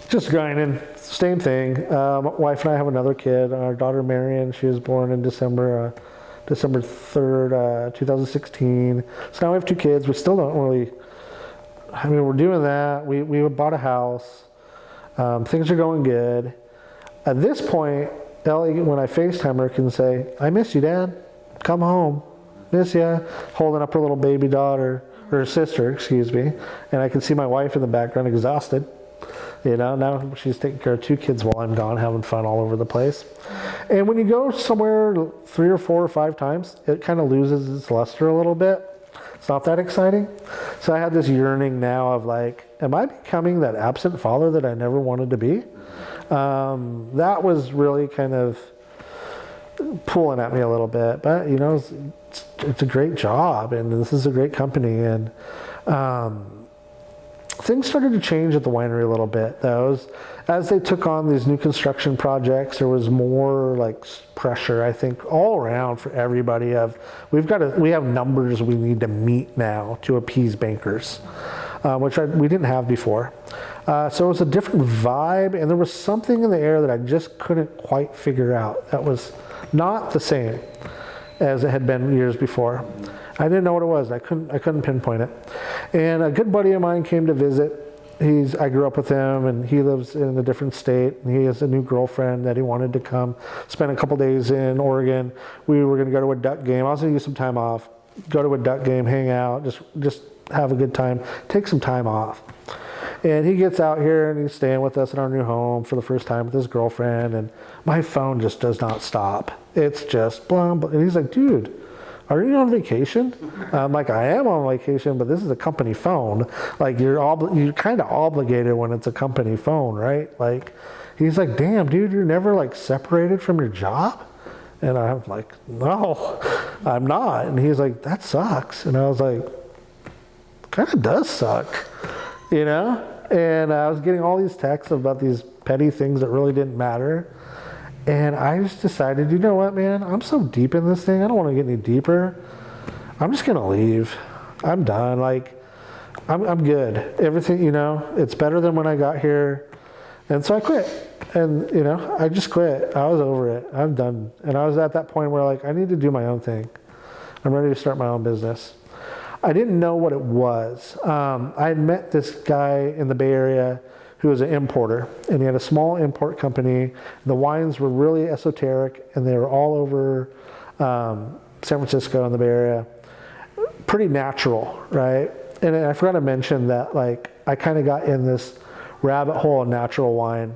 S2: just grinding. Same thing. My wife and I have another kid. Our daughter Marion. She was born in December 3rd, 2016. So now we have 2 kids. We still don't really. I mean, we're doing that. We bought a house. Things are going good. At this point, Ellie, when I FaceTime her, can say, I miss you, Dad. Come home. Miss ya. Holding up her little baby daughter, or her sister, excuse me. And I can see my wife in the background exhausted. Now she's taking care of 2 kids while I'm gone, having fun all over the place. And when you go somewhere 3 or 4 or 5 times, it kind of loses its luster a little bit. It's not that exciting. So I had this yearning now of like, am I becoming that absent father that I never wanted to be? That was really kind of pulling at me a little bit, but you know, it's a great job and this is a great company. And things started to change at the winery a little bit though. As they took on these new construction projects, there was more like pressure, I think, all around for everybody of, we have numbers we need to meet now to appease bankers, which we didn't have before. So it was a different vibe, and there was something in the air that I just couldn't quite figure out. That was not the same as it had been years before. I didn't know what it was. I couldn't pinpoint it. And a good buddy of mine came to visit. I grew up with him, and he lives in a different state, and he has a new girlfriend that he wanted to come spend a couple days in Oregon. We were going to go to a duck game. I was going to use some time off, go to a duck game, hang out, just have a good time, take some time off. And he gets out here and he's staying with us in our new home for the first time with his girlfriend, and my phone just does not stop. It's just blah, blah. And he's like, dude, are you on vacation? I'm like, I am on vacation, but this is a company phone. Like you're kind of obligated when it's a company phone, right? Like he's like, damn, dude, you're never like separated from your job? And I'm like, no, I'm not. And he's like, that sucks. And I was like, kind of does suck, you know? And I was getting all these texts about these petty things that really didn't matter. And I just decided, you know what, man? I'm so deep in this thing. I don't want to get any deeper. I'm just going to leave. I'm done. Like, I'm good. Everything, you know, it's better than when I got here. And so I quit. And, you know, I just quit. I was over it. I'm done. And I was at that point where, like, I need to do my own thing. I'm ready to start my own business. I didn't know what it was. I had met this guy in the Bay Area who was an importer, and he had a small import company. The wines were really esoteric, and they were all over San Francisco and the Bay Area. Pretty natural, right? And I forgot to mention that, like, I kind of got in this rabbit hole of natural wine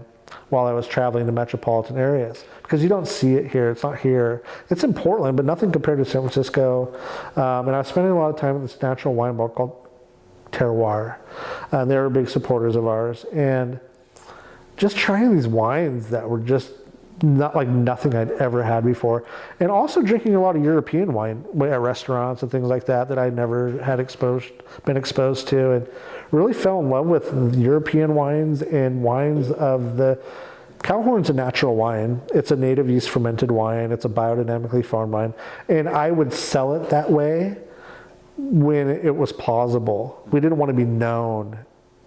S2: while I was traveling to metropolitan areas, because you don't see it here. It's not here. It's in Portland, but nothing compared to San Francisco. And I was spending a lot of time at this natural wine bar called Terroir. They were big supporters of ours, and just trying these wines that were just not like nothing I'd ever had before, and also drinking a lot of European wine at restaurants and things like that I never had been exposed to, and really fell in love with European wines and wines of the Cowhorn's a natural wine. It's a native yeast fermented wine. It's a biodynamically farmed wine, and I would sell it that way when it was plausible. We didn't want to be known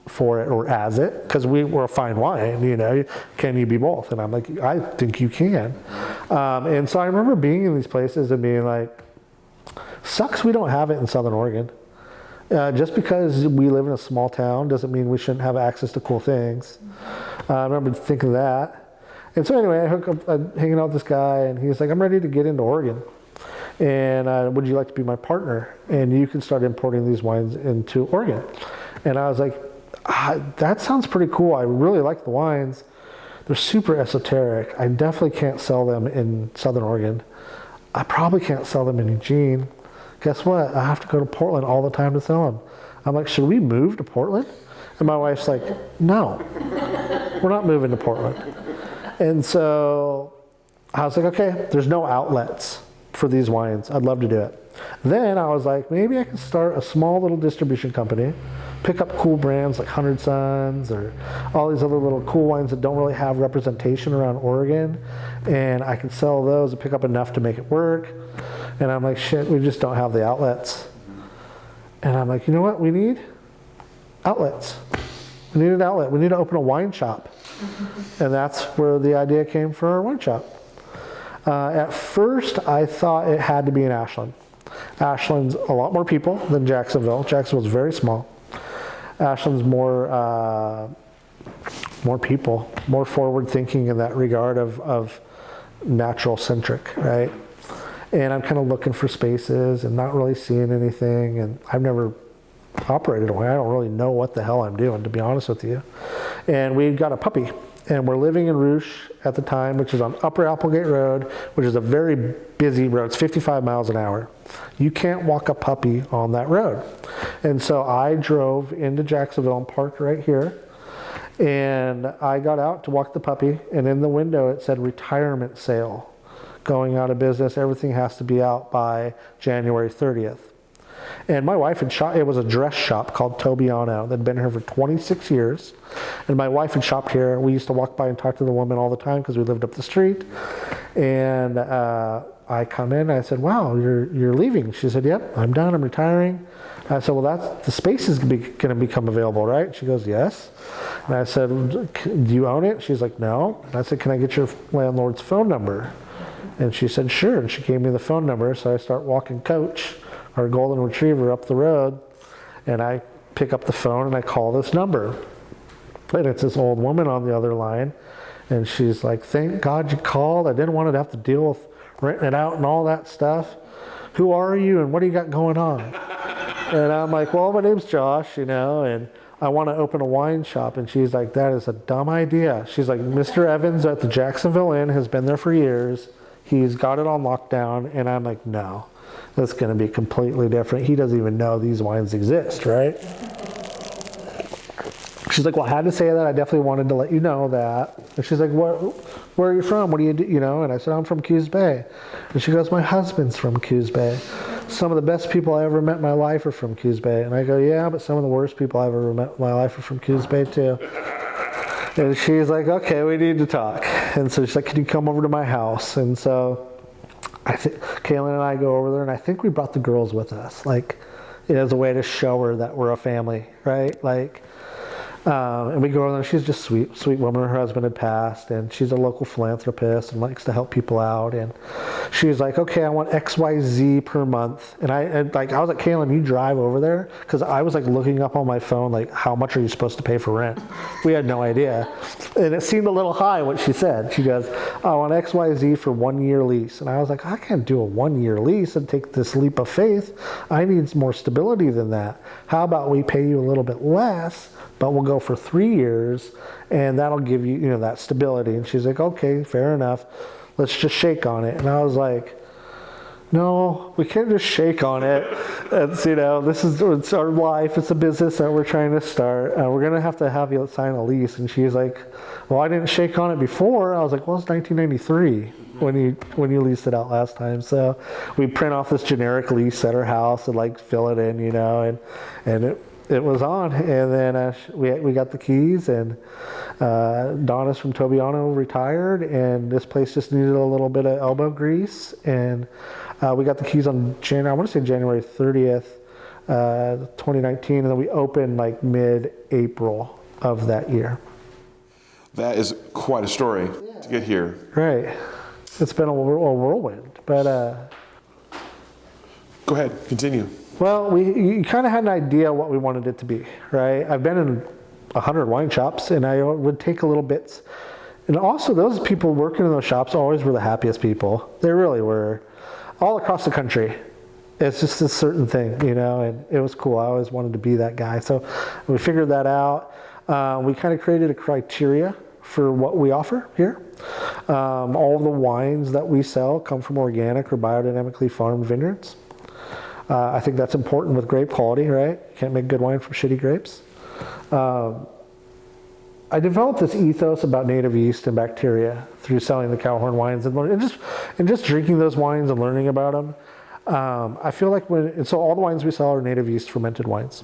S2: for it or as it, because we were a fine wine, you know. Can you be both? And I'm like, I think you can. And so I remember being in these places and being like, sucks we don't have it in Southern Oregon. Just because we live in a small town doesn't mean we shouldn't have access to cool things. I remember thinking that. And so anyway, I'm hanging out with this guy, and he's like, I'm ready to get into Oregon. And would you like to be my partner? And you can start importing these wines into Oregon. And I was like, that sounds pretty cool. I really like the wines. They're super esoteric. I definitely can't sell them in Southern Oregon. I probably can't sell them in Eugene. Guess what? I have to go to Portland all the time to sell them. I'm like, should we move to Portland? And my wife's like, no, we're not moving to Portland. And so I was like, okay, there's no outlets for these wines. I'd love to do it. Then I was like, maybe I can start a small little distribution company, pick up cool brands like 100 Sons or all these other little cool wines that don't really have representation around Oregon, and I can sell those and pick up enough to make it work. And I'm like, shit, we just don't have the outlets. And I'm like, you know what we need? Outlets. We need an outlet. We need to open a wine shop. And that's where the idea came for our wine shop. At first, I thought it had to be in Ashland. Ashland's a lot more people than Jacksonville. Jacksonville's very small. Ashland's more people, more forward thinking in that regard of natural centric, right? And I'm kind of looking for spaces and not really seeing anything. And I've never operated a winery. I don't really know what the hell I'm doing, to be honest with you. And we got a puppy, and we're living in Rouge at the time, which is on Upper Applegate Road, which is a very busy road. It's 55 miles an hour. You can't walk a puppy on that road. And so I drove into Jacksonville and parked right here. And I got out to walk the puppy, and in the window it said retirement sale, going out of business. Everything has to be out by January 30th. And my wife had shop, it was a dress shop called Tobiano that had been here for 26 years. And my wife had shopped here. We used to walk by and talk to the woman all the time because we lived up the street. And I come in and I said, wow, you're leaving. She said, yep, I'm done, I'm retiring. I said, well, the space is going to become available, right? She goes, yes. And I said, do you own it? She's like, no. And I said, can I get your landlord's phone number? And she said, sure. And she gave me the phone number. So I start walking Coach, our golden retriever, up the road. And I pick up the phone and I call this number. And it's this old woman on the other line. And she's like, thank God you called. I didn't want to have to deal with renting it out and all that stuff. Who are you and what do you got going on? And I'm like, well, my name's Josh, and I want to open a wine shop. And she's like, that is a dumb idea. She's like, Mr. Evans at the Jacksonville Inn has been there for years. He's got it on lockdown. And I'm like, no, that's going to be completely different. He doesn't even know these wines exist, right? She's like, well, I had to say that. I definitely wanted to let you know that. And she's like, where are you from? What do you do? And I said, I'm from Coos Bay. And she goes, my husband's from Coos Bay. Some of the best people I ever met in my life are from Coos Bay. And I go, yeah, but some of the worst people I've ever met in my life are from Coos Bay too. And she's like, okay, we need to talk. And so she's like, can you come over to my house? And so I think Kaylin and I go over there, and I think we brought the girls with us, like, as a way to show her that we're a family, right? And we go over there. She's just sweet woman. Her husband had passed, and she's a local philanthropist and likes to help people out. And she's like, okay, I want XYZ per month. And I was like, Kaylin, you drive over there? Because I was like looking up on my phone, like, how much are you supposed to pay for rent? We had no idea. And it seemed a little high what she said. She goes, I want XYZ for 1 year lease. And I was like, I can't do a 1 year lease and take this leap of faith. I need more stability than that. How about we pay you a little bit less, but we'll go for 3 years, and that'll give you, that stability. And she's like, okay, fair enough. Let's just shake on it. And I was like, no, we can't just shake on it. It's, it's our life. It's a business that we're trying to start. We're going to have you sign a lease. And she's like, well, I didn't shake on it before. I was like, well, it's 1993 when you leased it out last time. So we print off this generic lease at her house and fill it in, and it was on. And then we got the keys, and Donna's from Tobiano retired, and this place just needed a little bit of elbow grease. And we got the keys on January 30th, 2019, and then we opened mid-April of that year.
S1: That is quite a story to get here.
S2: Right. It's been a whirlwind, but...
S1: Go ahead, continue.
S2: Well, you kind of had an idea what we wanted it to be, right? I've been in 100 wine shops, and I would take a little bits. And also, those people working in those shops always were the happiest people. They really were. All across the country. It's just a certain thing, and it was cool. I always wanted to be that guy. So we figured that out. We kind of created a criteria for what we offer here. All the wines that we sell come from organic or biodynamically farmed vineyards. I think that's important with grape quality, right? You can't make good wine from shitty grapes. I developed this ethos about native yeast and bacteria through selling the Cowhorn wines and just drinking those wines and learning about them. I feel like so all the wines we sell are native yeast fermented wines.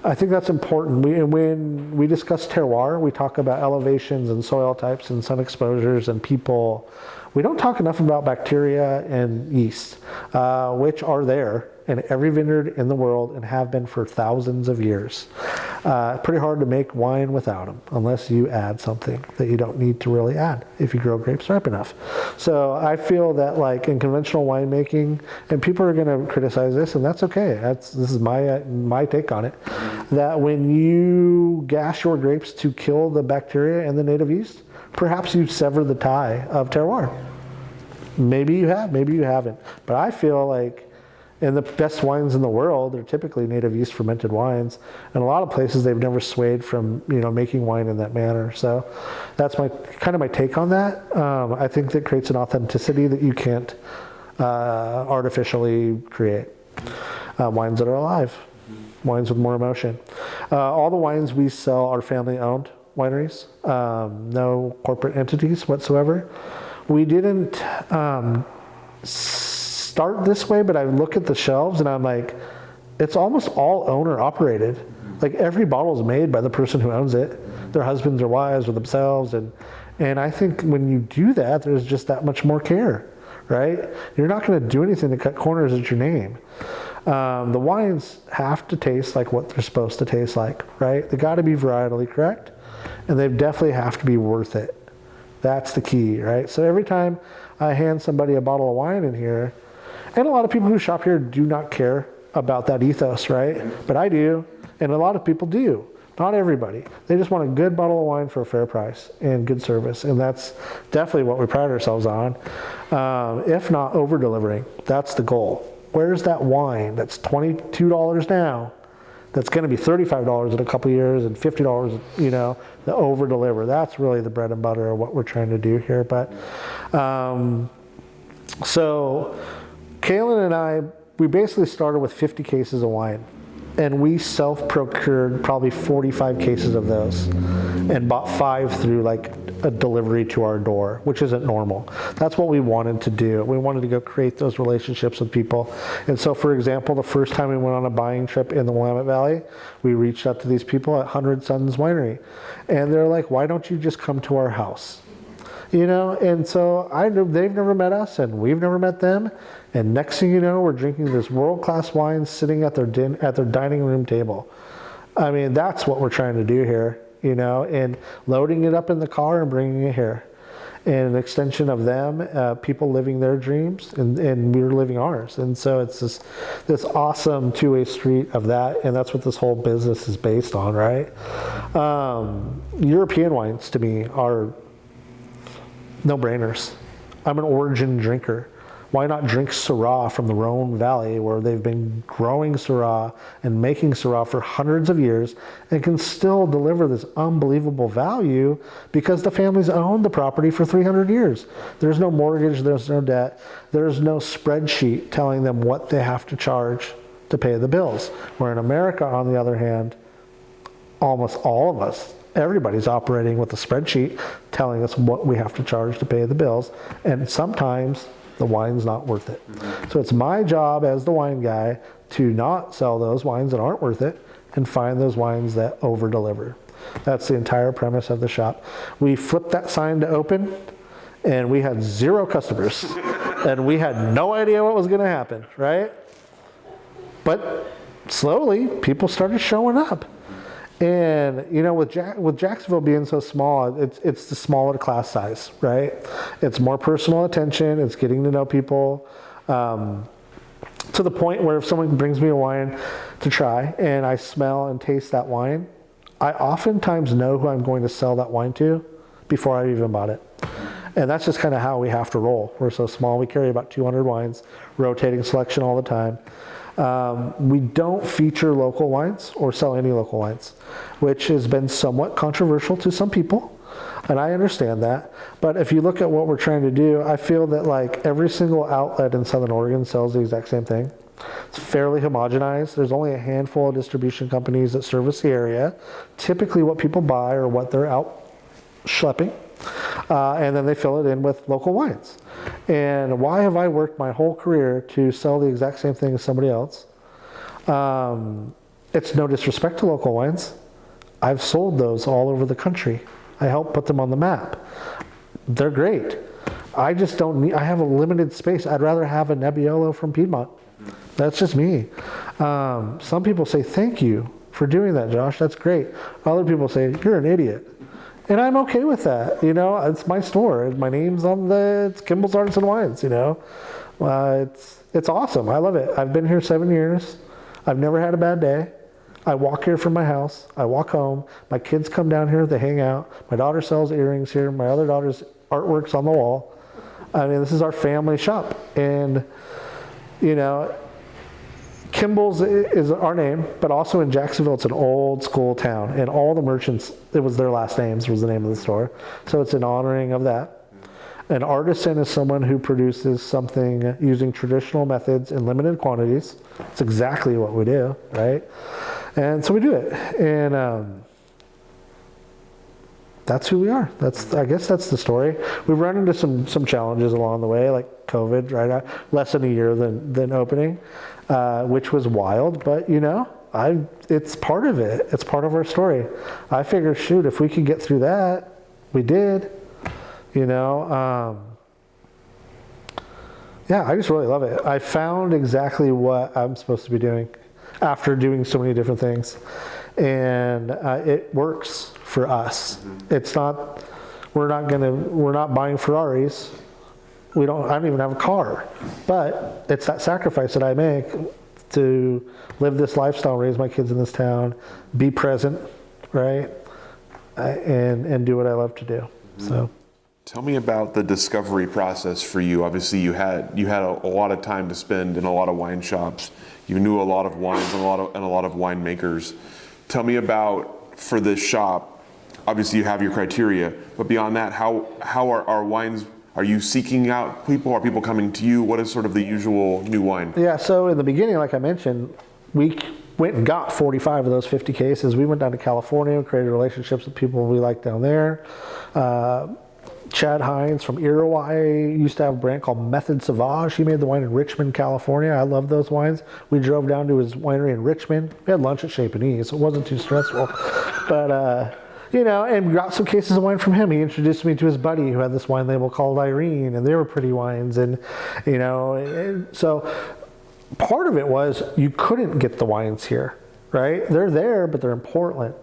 S2: I think that's important. When we discuss terroir, we talk about elevations and soil types and sun exposures and people. We don't talk enough about bacteria and yeast, which are there in every vineyard in the world and have been for thousands of years. Pretty hard to make wine without them, unless you add something that you don't need to really add if you grow grapes ripe enough. So I feel that in conventional winemaking, and people are going to criticize this, and that's okay. This is my take on it. That when you gas your grapes to kill the bacteria and the native yeast, perhaps you sever the tie of terroir. Maybe you have, maybe you haven't. But I feel like And the best wines in the world are typically native yeast fermented wines. And a lot of places they've never swayed from, making wine in that manner. So that's my take on that. I think that creates an authenticity that you can't artificially create. Wines that are alive, wines with more emotion. All the wines we sell are family owned wineries, no corporate entities whatsoever. We didn't start this way, but I look at the shelves and I'm like, it's almost all owner operated. Like every bottle is made by the person who owns it, their husbands or wives or themselves. And I think when you do that, there's just that much more care, right? You're not going to do anything to cut corners at your name. The wines have to taste like what they're supposed to taste like, right? They got to be varietally correct, and they definitely have to be worth it. That's the key, right? So every time I hand somebody a bottle of wine in here, and a lot of people who shop here do not care about that ethos, right? But I do, and a lot of people do. Not everybody. They just want a good bottle of wine for a fair price and good service, and that's definitely what we pride ourselves on. If not over-delivering, that's the goal. Where's that wine that's $22 now that's going to be $35 in a couple of years and $50, the over-deliver? That's really the bread and butter of what we're trying to do here. But so Kaylin and I, we basically started with 50 cases of wine, and we self-procured probably 45 cases of those and bought 5 through like a delivery to our door, which isn't normal. That's what we wanted to do. We wanted to go create those relationships with people. And so, for example, the first time we went on a buying trip in the Willamette Valley, we reached out to these people at 100 Sons Winery, and they're like, why don't you just come to our house? And so they've never met us, and we've never met them. And next thing you know, we're drinking this world-class wine sitting at their dining room table. I mean, that's what we're trying to do here, and loading it up in the car and bringing it here. And an extension of them, people living their dreams, and we're living ours. And so it's this awesome two-way street of that, and that's what this whole business is based on, right? European wines, to me, are no-brainers. I'm an origin drinker. Why not drink Syrah from the Rhone Valley, where they've been growing Syrah and making Syrah for hundreds of years and can still deliver this unbelievable value because the families owned the property for 300 years. There's no mortgage, there's no debt, there's no spreadsheet telling them what they have to charge to pay the bills. Where in America, on the other hand, almost all of us, everybody's operating with a spreadsheet telling us what we have to charge to pay the bills, and sometimes the wine's not worth it. So it's my job as the wine guy to not sell those wines that aren't worth it and find those wines that over-deliver. That's the entire premise of the shop. We flipped that sign to open, and we had 0 customers, and we had no idea what was going to happen, right? But slowly, people started showing up. And with Jacksonville being so small, it's the smaller class size, right? It's more personal attention. It's getting to know people to the point where if someone brings me a wine to try and I smell and taste that wine, I oftentimes know who I'm going to sell that wine to before I even bought it. And that's just kind of how we have to roll. We're so small. We carry about 200 wines, rotating selection all the time. We don't feature local wines or sell any local wines, which has been somewhat controversial to some people, and I understand that. But if you look at what we're trying to do, I feel that like every single outlet in Southern Oregon sells the exact same thing. It's fairly homogenized. There's only a handful of distribution companies that service the area. Typically what people buy or what they're out schlepping, and then they fill it in with local wines. And why have I worked my whole career to sell the exact same thing as somebody else? It's no disrespect to local wines. I've sold those all over the country. I help put them on the map. They're great. I just don't need, I have a limited space. I'd rather have a Nebbiolo from Piedmont. That's just me. Some people say, thank you for doing that, Josh. That's great. Other people say, you're an idiot. And I'm okay with that. It's my store. My name's on it's Kimball's Artisan Wines, It's awesome. I love it. I've been here 7 years. I've never had a bad day. I walk here from my house. I walk home. My kids come down here. They hang out. My daughter sells earrings here. My other daughter's artwork's on the wall. I mean, this is our family shop. And, Kimball's is our name, but also in Jacksonville, it's an old school town, and all the merchants, it was their last names was the name of the store. So it's in honoring of that. An artisan is someone who produces something using traditional methods in limited quantities. It's exactly what we do, right? And so we do it, and that's who we are. I guess that's the story. We've run into some challenges along the way, like COVID, right? Less than a year than opening, which was wild. But it's part of it. It's part of our story. I figured, shoot, if we could get through that, we did. Yeah, I just really love it. I found exactly what I'm supposed to be doing after doing so many different things, and it works for us. It's not. We're not buying Ferraris. I don't even have a car, but it's that sacrifice that I make to live this lifestyle, raise my kids in this town, be present, right, and do what I love to do. So.
S1: Tell me about the discovery process for you. Obviously, you had a lot of time to spend in a lot of wine shops. You knew a lot of wines and a lot of winemakers. Tell me about, for this shop, obviously you have your criteria, but beyond that, how are our wines? Are you seeking out people? Are people coming to you? What is sort of the usual new wine?
S2: Yeah. So in the beginning, like I mentioned, we went and got 45 of those 50 cases. We went down to California and created relationships with people we like down there. Chad Hines from Iroquois used to have a brand called Method Sauvage. He made the wine in Richmond, California. I love those wines. We drove down to his winery in Richmond. We had lunch at Chez Panisse, so it wasn't too stressful. But, and we got some cases of wine from him. He introduced me to his buddy who had this wine label called Irene, and they were pretty wines. And so part of it was you couldn't get the wines here, right? They're there, but they're in Portland.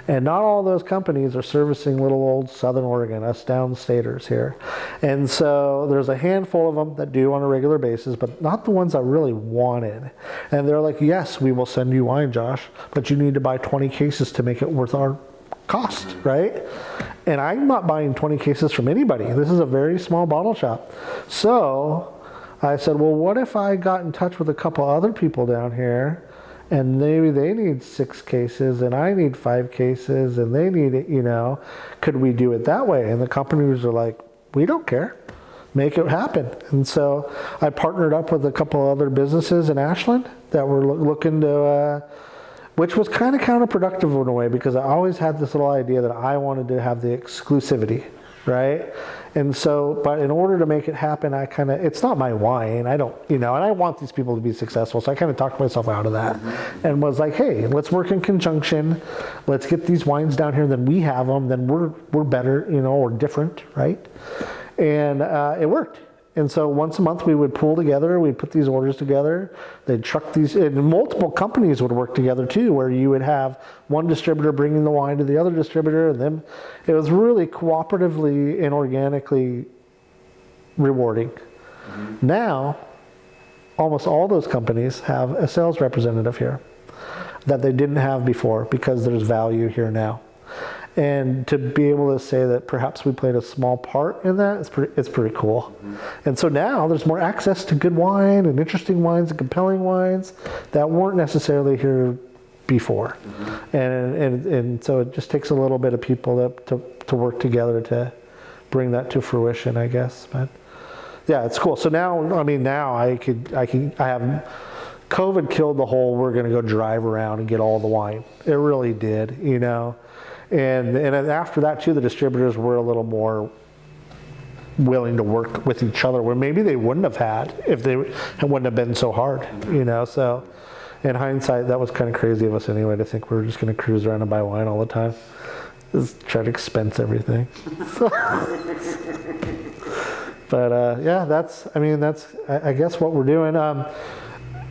S2: And not all those companies are servicing little old Southern Oregon, us downstaters here. And so there's a handful of them that do on a regular basis, but not the ones I really wanted. And they're like, yes, we will send you wine, Josh, but you need to buy 20 cases to make it worth our cost, right? And I'm not buying 20 cases from anybody. This is a very small bottle shop. So I said, well, what if I got in touch with a couple other people down here, and maybe they need 6 cases and I need 5 cases and they need it, could we do it that way? And the companies are like, we don't care, make it happen. And so I partnered up with a couple other businesses in Ashland that were looking to, which was kind of counterproductive in a way, because I always had this little idea that I wanted to have the exclusivity, right? And so, but in order to make it happen, it's not my wine. I don't, and I want these people to be successful. So I kind of talked myself out of that and was like, hey, let's work in conjunction. Let's get these wines down here. Then we have them. Then we're better, or different, right? And it worked. And so once a month we would pool together, we'd put these orders together, they'd truck these, and multiple companies would work together too, where you would have one distributor bringing the wine to the other distributor, and then it was really cooperatively and organically rewarding. Mm-hmm. Now, almost all those companies have a sales representative here that they didn't have before, because there's value here now. And to be able to say that perhaps we played a small part in that, it's pretty cool. Mm-hmm. And so now there's more access to good wine and interesting wines and compelling wines that weren't necessarily here before. Mm-hmm. And so it just takes a little bit of people to work together to bring that to fruition, I guess. But yeah, it's cool. So now I have, COVID killed the whole, we're going to go drive around and get all the wine. It really did, And after that too, the distributors were a little more willing to work with each other, where maybe they wouldn't have had if it wouldn't have been so hard, So in hindsight, that was kind of crazy of us anyway, to think we were just going to cruise around and buy wine all the time. Just try to expense everything. But yeah, that's I guess what we're doing.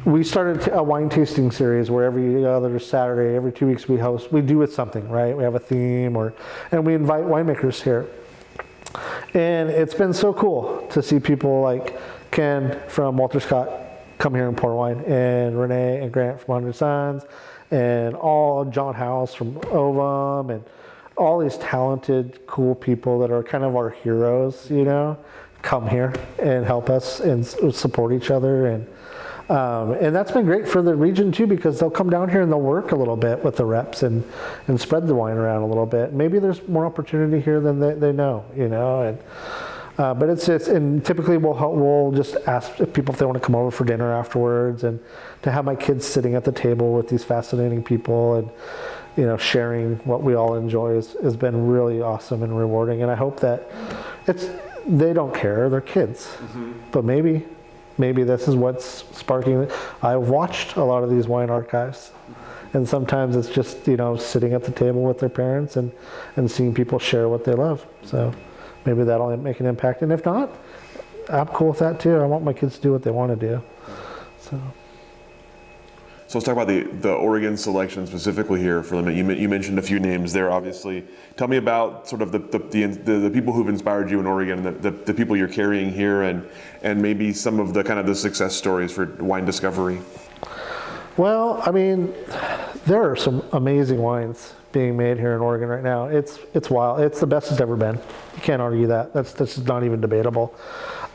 S2: We started a wine tasting series where every other Saturday, every 2 weeks we do it something, right? We have a theme, and we invite winemakers here. And it's been so cool to see people like Ken from Walter Scott come here and pour wine, and Renee and Grant from 100 Sons, and all John House from Ovum, and all these talented, cool people that are kind of our heroes, come here and help us and support each other. And And that's been great for the region too, because they'll come down here and they'll work a little bit with the reps and spread the wine around a little bit. Maybe there's more opportunity here than they know, and but it's and typically we'll just ask people if they want to come over for dinner afterwards, and to have my kids sitting at the table with these fascinating people and sharing what we all enjoy has been really awesome and rewarding. And I hope that they don't care, they're kids, but maybe this is what's sparking it. I've watched a lot of these wine archives, and sometimes it's just sitting at the table with their parents and seeing people share what they love. So maybe that'll make an impact, and if not, I'm cool with that too. I want my kids to do what they want to do.
S1: So let's talk about the Oregon selection specifically here for Limit. You mentioned a few names there, obviously. Tell me about sort of the people who've inspired you in Oregon, and the people you're carrying here, and maybe some of the kind of the success stories for wine discovery.
S2: Well, I mean, there are some amazing wines being made here in Oregon right now. It's wild. It's the best it's ever been. You can't argue that. That's not even debatable.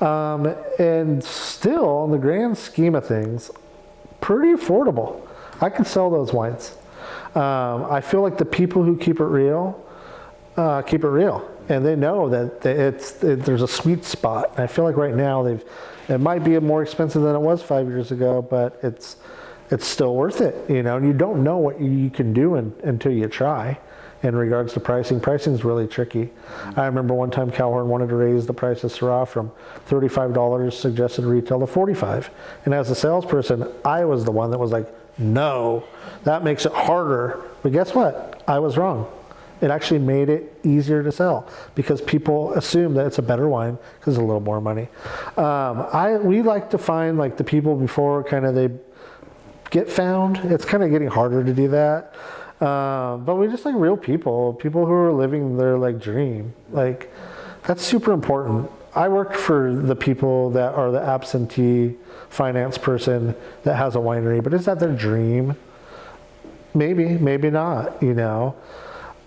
S2: And still, in the grand scheme of things, pretty affordable. I could sell those wines. I feel like the people who keep it real, and they know that there's a sweet spot. And I feel like right now it might be more expensive than it was 5 years ago, but it's still worth it, and you don't know what you can do until you try. In regards to pricing is really tricky. I remember one time Calhoun wanted to raise the price of Syrah from $35 suggested retail to $45. And as a salesperson, I was the one that was like, no, that makes it harder. But guess what? I was wrong. It actually made it easier to sell because people assume that it's a better wine because it's a little more money. We like to find like the people before kind of they get found. It's kind of getting harder to do that. But we just like real people who are living their like dream. Like that's super important. I work for the people that are the absentee finance person that has a winery, but is that their dream? Maybe not,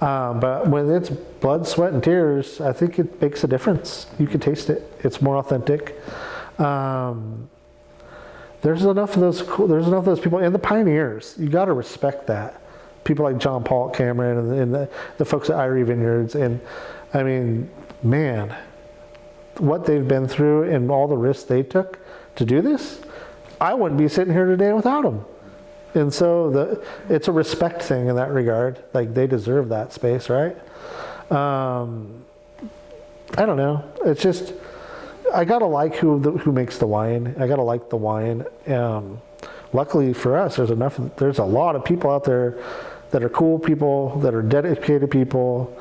S2: but when it's blood, sweat, and tears, I think it makes a difference. You can taste it. It's more authentic. There's enough of those people, and the pioneers. You got to respect that. People like John Paul Cameron and the folks at Irie Vineyards. And I mean, man, what they've been through and all the risks they took to do this, I wouldn't be sitting here today without them. And so it's a respect thing in that regard. Like they deserve that space, right? I don't know. It's just, I gotta like who makes the wine. I gotta like the wine. Luckily for us, there's a lot of people out there that are cool people, that are dedicated people,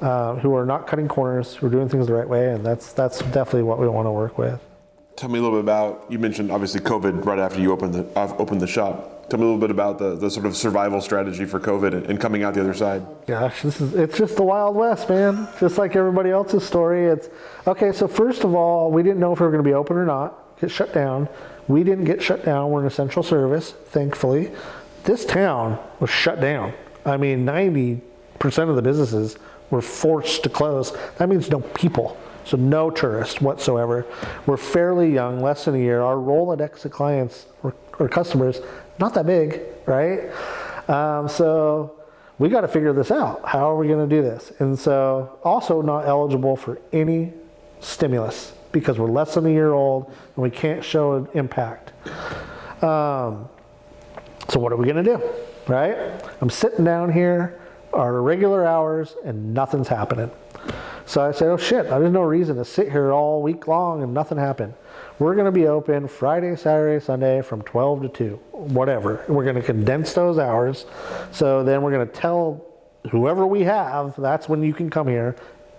S2: who are not cutting corners, who are doing things the right way, and that's definitely what we want to work with.
S1: Tell me a little bit about, you mentioned obviously COVID right after you opened the shop. Tell me a little bit about the sort of survival strategy for COVID and coming out the other side.
S2: Gosh, it's just the Wild West, man. Just like everybody else's story. It's okay. So first of all, we didn't know if we were going to be open or not. Get shut down. We didn't get shut down. We're an essential service, thankfully. This town was shut down. I mean, 90% of the businesses were forced to close. That means no people. So no tourists whatsoever. We're fairly young, less than a year. Our Rolodex of clients or customers, not that big, right? So we got to figure this out. How are we going to do this? And so also not eligible for any stimulus because we're less than a year old and we can't show an impact. So what are we going to do, right? I'm sitting down here, our regular hours, and nothing's happening. So I said, oh shit, there's no reason to sit here all week long and nothing happened. We're going to be open Friday, Saturday, Sunday from 12 to 2, whatever. We're going to condense those hours. So then we're going to tell whoever we have, that's when you can come here.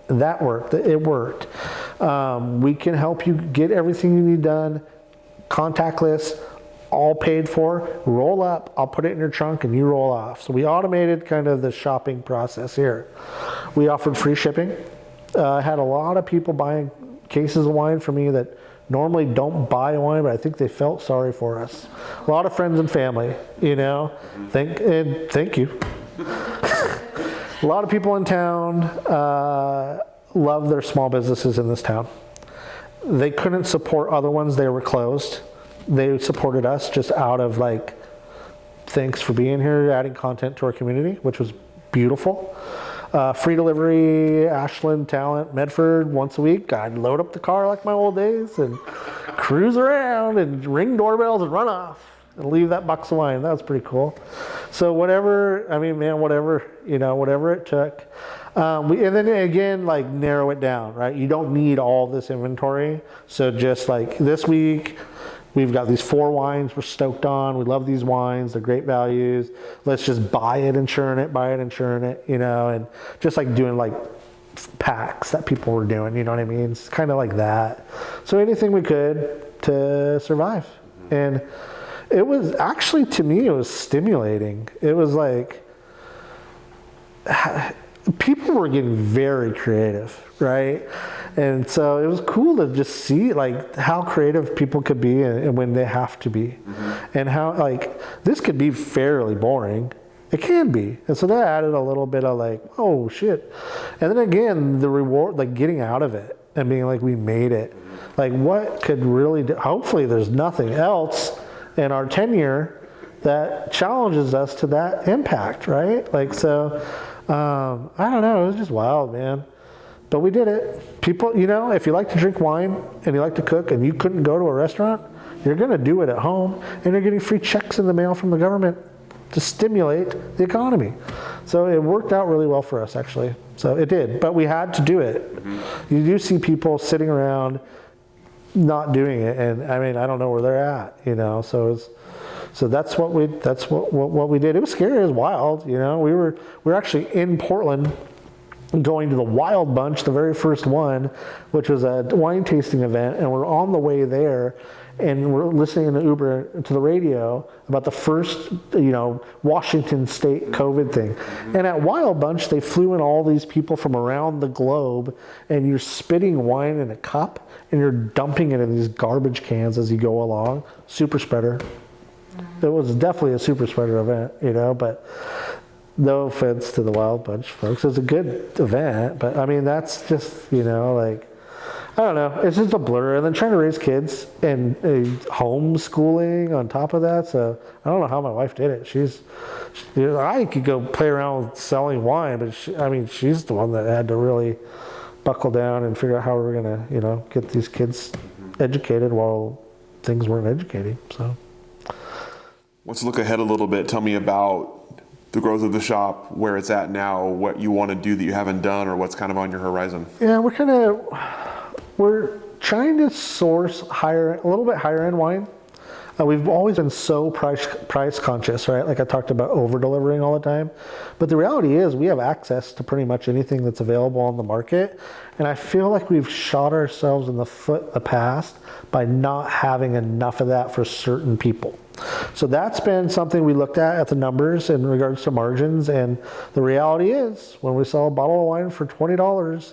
S2: That worked. It worked. We can help you get everything you need done, contactless, all paid for. Roll up, I'll put it in your trunk and you roll off. So we automated kind of the shopping process here. We offered free shipping. I had a lot of people buying cases of wine from me that normally don't buy wine, but I think they felt sorry for us. A lot of friends and family, thank you. A lot of people in town love their small businesses in this town. They couldn't support other ones, they were closed. they supported us just out of like, thanks for being here, adding content to our community, which was beautiful. Free delivery, Ashland, Talent, Medford, once a week. I'd load up the car like my old days and cruise around and ring doorbells and run off and leave that box of wine. That was pretty cool. So whatever, I mean, man, whatever, you know, whatever it took. And then again, like narrow it down, right? You don't need all this inventory. So just like this week, we've got these 4 wines we're stoked on. We love these wines. They're great values. Let's just buy it and churn it, you know, and just like doing like packs that people were doing, you know what I mean? It's kind of like that. So anything we could to survive. And it was actually, to me, it was stimulating. It was like, people were getting very creative, right? And so it was cool to just see like how creative people could be and when they have to be, and how like this could be fairly boring. It can be. And so that added a little bit of like, oh shit. And then again, the reward, like getting out of it and being like, we made it. Like what could really do, hopefully there's nothing else in our tenure that challenges us to that impact, right? Like, so, I don't know, it was just wild, man. But we did it. People, you know, if you like to drink wine and you like to cook and you couldn't go to a restaurant, you're going to do it at home, and you're getting free checks in the mail from the government to stimulate the economy. So it worked out really well for us, actually. So it did, but we had to do it. You do see people sitting around not doing it, and I mean, I don't know where they're at, you know. So that's what we did. It was scary, it was wild, you know. We were actually in Portland, going to the Wild Bunch, the very first one, which was a wine tasting event, and we're on the way there, and we're listening in the Uber to the radio about the first, you know, Washington State COVID thing. And at Wild Bunch, they flew in all these people from around the globe, and you're spitting wine in a cup, and you're dumping it in these garbage cans as you go along. Super spreader. It was definitely a super spreader event, you know, but no offense to the Wild Bunch folks. It was a good event, but I mean, that's just, you know, like, I don't know. It's just a blur. And then trying to raise kids and homeschooling on top of that. So I don't know how my wife did it. You know, I could go play around with selling wine, but she's the one that had to really buckle down and figure out how we're going to, you know, get these kids educated while things weren't educating. So
S1: let's look ahead a little bit. Tell me about the growth of the shop, where it's at now, what you want to do that you haven't done, or what's kind of on your horizon.
S2: Yeah, we're trying to source a little bit higher end wine. We've always been so price conscious, right? Like I talked about over delivering all the time. But the reality is we have access to pretty much anything that's available on the market. And I feel like we've shot ourselves in the foot in the past by not having enough of that for certain people. So that's been something we looked at the numbers in regards to margins. And the reality is when we sell a bottle of wine for $20,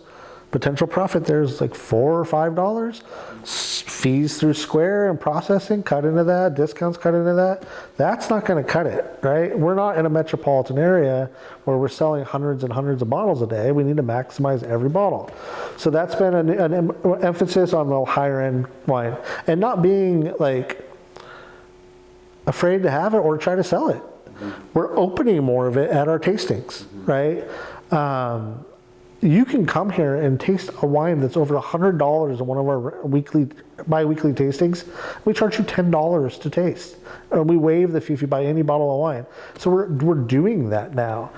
S2: potential profit there's like $4 or $5. Fees through Square and processing cut into that, discounts cut into that. That's not going to cut it, right? We're not in a metropolitan area where we're selling hundreds and hundreds of bottles a day. We need to maximize every bottle. So that's been an emphasis on the higher end wine and not being like afraid to have it or try to sell it. We're opening more of it at our tastings, right? You can come here and taste a wine that's over $100 in one of our bi-weekly tastings. We charge you $10 to taste. And we waive the fee if you buy any bottle of wine. So we're doing that now.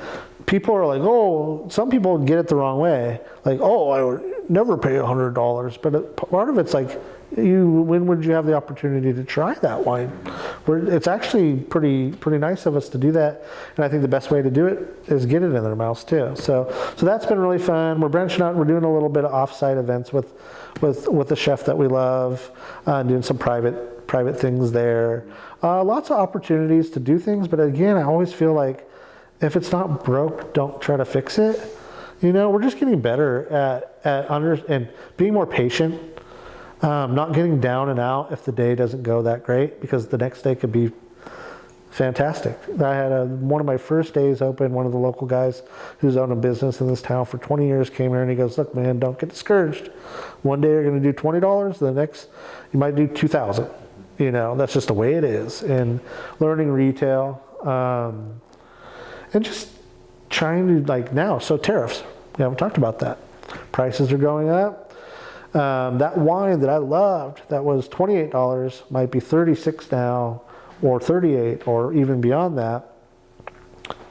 S2: People are like, oh, some people get it the wrong way. Like, oh, I would never pay $100. But part of it's like, when would you have the opportunity to try that wine? It's actually pretty nice of us to do that, and I think the best way to do it is get it in their mouths too. So that's been really fun. We're branching out. We're doing a little bit of off-site events with the chef that we love, doing some private things there. Lots of opportunities to do things, but again, I always feel like if it's not broke, don't try to fix it. You know, we're just getting better at and being more patient. Not getting down and out if the day doesn't go that great, because the next day could be fantastic. I had one of my first days open, one of the local guys who's owned a business in this town for 20 years came here and he goes, look, man, don't get discouraged. One day you're going to do $20, the next you might do $2,000. You know, that's just the way it is. And learning retail, and just trying to like now, so tariffs, we haven't talked about that. Prices are going up. That wine that I loved that was $28 might be $36 now, or $38, or even beyond that.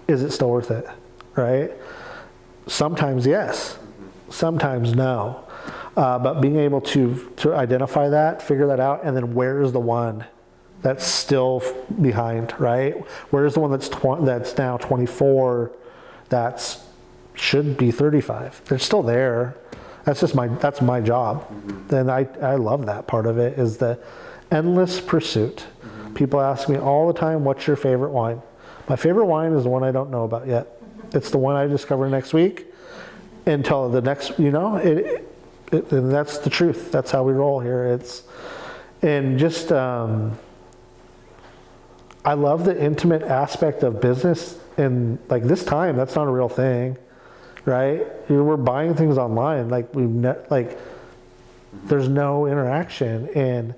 S2: Is it still worth it, right? Sometimes yes, sometimes no. But being able to identify that, figure that out, and then where is the one that's still behind, right? Where is the one that's now 24, that's should be 35? They're still there. That's my job. And I love that part of it, is the endless pursuit. People ask me all the time, what's your favorite wine? My favorite wine is the one I don't know about yet. It's the one I discover next week until the next, you know, and that's the truth. That's how we roll here. And just, I love the intimate aspect of business. And like this time, that's not a real thing, right? We're buying things online. Like there's no interaction. And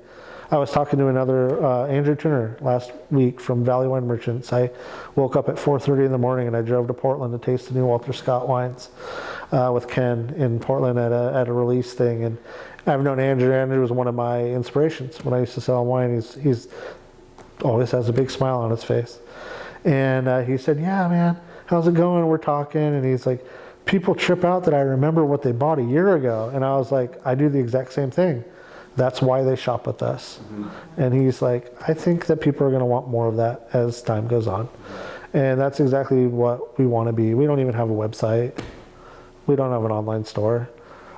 S2: I was talking to another Andrew Turner last week from Valley Wine Merchants. I woke up at 4:30 in the morning and I drove to Portland to taste the new Walter Scott wines with Ken in Portland at a release thing. And I've known Andrew. Andrew was one of my inspirations when I used to sell wine. He's always has a big smile on his face. And he said, yeah, man, how's it going? We're talking. And he's like, people trip out that I remember what they bought a year ago. And I was like, I do the exact same thing. That's why they shop with us. And he's like, I think that people are going to want more of that as time goes on. And that's exactly what we want to be. We don't even have a website. We don't have an online store.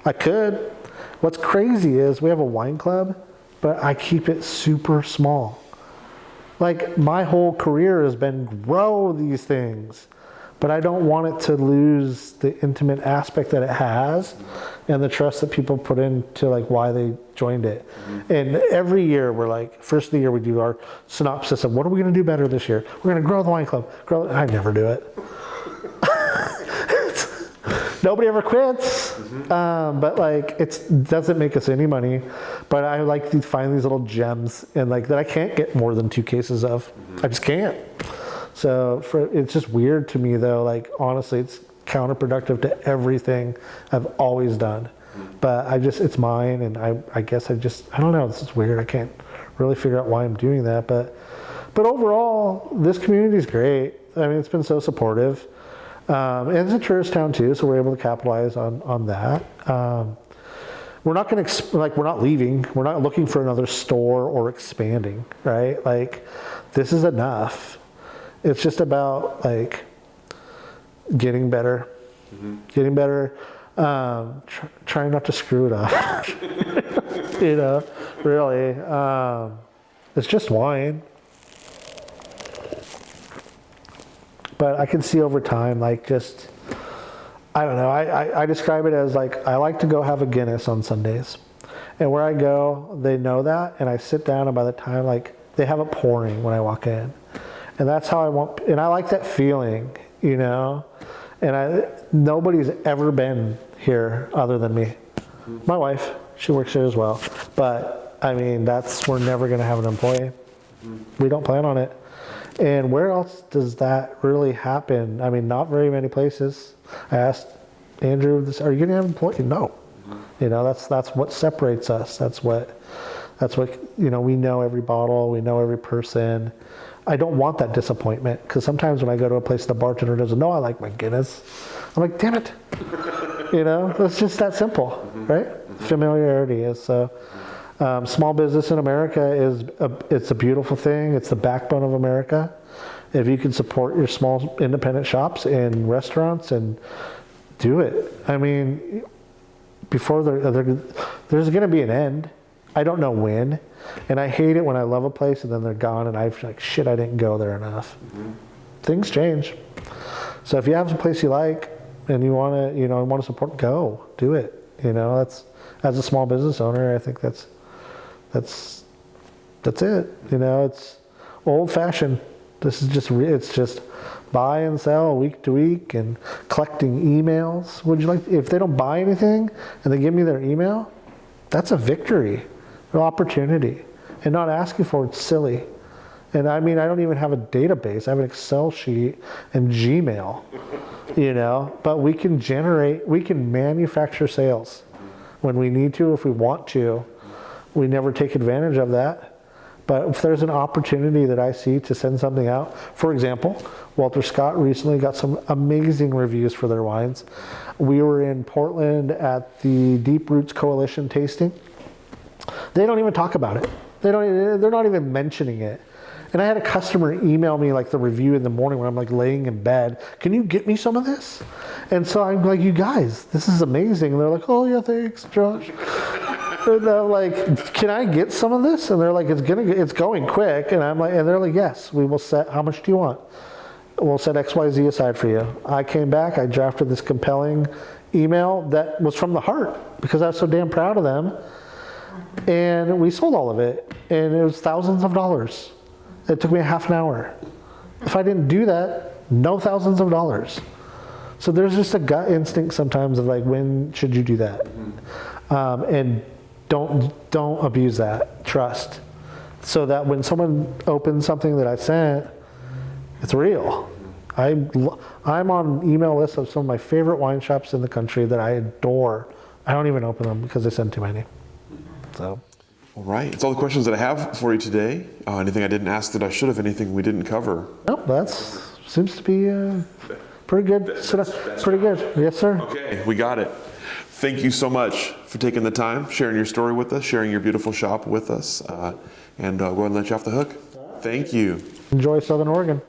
S2: I could. What's crazy is we have a wine club, but I keep it super small. Like my whole career has been grow these things, but I don't want it to lose the intimate aspect that it has and the trust that people put into like why they joined it. And every year we're like, first of the year we do our synopsis of what are we going to do better this year? We're going to grow the wine club. I never do it. Nobody ever quits. But like it doesn't make us any money. But I like to find these little gems and like that I can't get more than 2 cases of. I just can't. So it's just weird to me though, like honestly, it's counterproductive to everything I've always done. But it's mine, and I guess I don't know, this is weird. I can't really figure out why I'm doing that. But overall, this community is great. I mean, it's been so supportive. And it's a tourist town too, so we're able to capitalize on that. We're not going to, we're not leaving. We're not looking for another store or expanding, right? Like, this is enough. It's just about like getting better, trying not to screw it up. You know, really. It's just wine. But I can see over time, like just, I don't know, I describe it as like, I like to go have a Guinness on Sundays. And where I go, they know that, and I sit down, and by the time, like, they have it pouring when I walk in. And that's how I want, and I like that feeling, you know? And nobody's ever been here other than me. My wife, she works here as well. But, I mean, we're never going to have an employee. We don't plan on it. And where else does that really happen? I mean, not very many places. I asked Andrew, are you going to have an employee? No. You know, that's what separates us. That's what, you know, we know every bottle, we know every person. I don't want that disappointment, because sometimes when I go to a place the bartender doesn't know I like my Guinness, I'm like, damn it. You know, it's just that simple, right? Familiarity is so. Small business in America it's a beautiful thing. It's the backbone of America. If you can support your small independent shops and restaurants, and do it. I mean, before there's going to be an end. I don't know when, and I hate it when I love a place and then they're gone, and I'm like, shit, I didn't go there enough. Things change. So if you have a place you like and you want to support, go do it. You know, that's, as a small business owner, I think that's it. You know, it's old fashioned. This is just, it's just buy and sell week to week and collecting emails. Would you like, if they don't buy anything and they give me their email, that's a victory, an opportunity. and not asking for it's silly. And I mean, I don't even have a database. I have an Excel sheet and Gmail, but we can manufacture sales when we need to, if we want to. We never take advantage of that. But if there's an opportunity that I see to send something out, for example, Walter Scott recently got some amazing reviews for their wines. We were in Portland at the Deep Roots Coalition tasting. They don't even talk about it. They're not even mentioning it. And I had a customer email me like the review in the morning when I'm like laying in bed. Can you get me some of this? And so I'm like, you guys, this is amazing. And they're like, oh yeah, thanks, Josh. And I'm like, can I get some of this? And they're like, it's going quick. And I'm like, and they're like, yes, we will set. How much do you want? We'll set XYZ aside for you. I came back. I drafted this compelling email that was from the heart because I was so damn proud of them. And we sold all of it, and it was thousands of dollars. It took me a half an hour. If I didn't do that, no thousands of dollars. So there's just a gut instinct sometimes of like, when should you do that? And don't abuse that. Trust. So that when someone opens something that I sent, it's real. I'm on email lists of some of my favorite wine shops in the country that I adore. I don't even open them because they send too many. So.
S1: All right. That's all the questions that I have for you today. Anything I didn't ask that I should have? Anything we didn't cover?
S2: Nope, that seems to be pretty good. Pretty good. Yes, sir.
S1: Okay, we got it. Thank you so much for taking the time, sharing your story with us, sharing your beautiful shop with us, and go ahead and let you off the hook. Thank you.
S2: Enjoy Southern Oregon.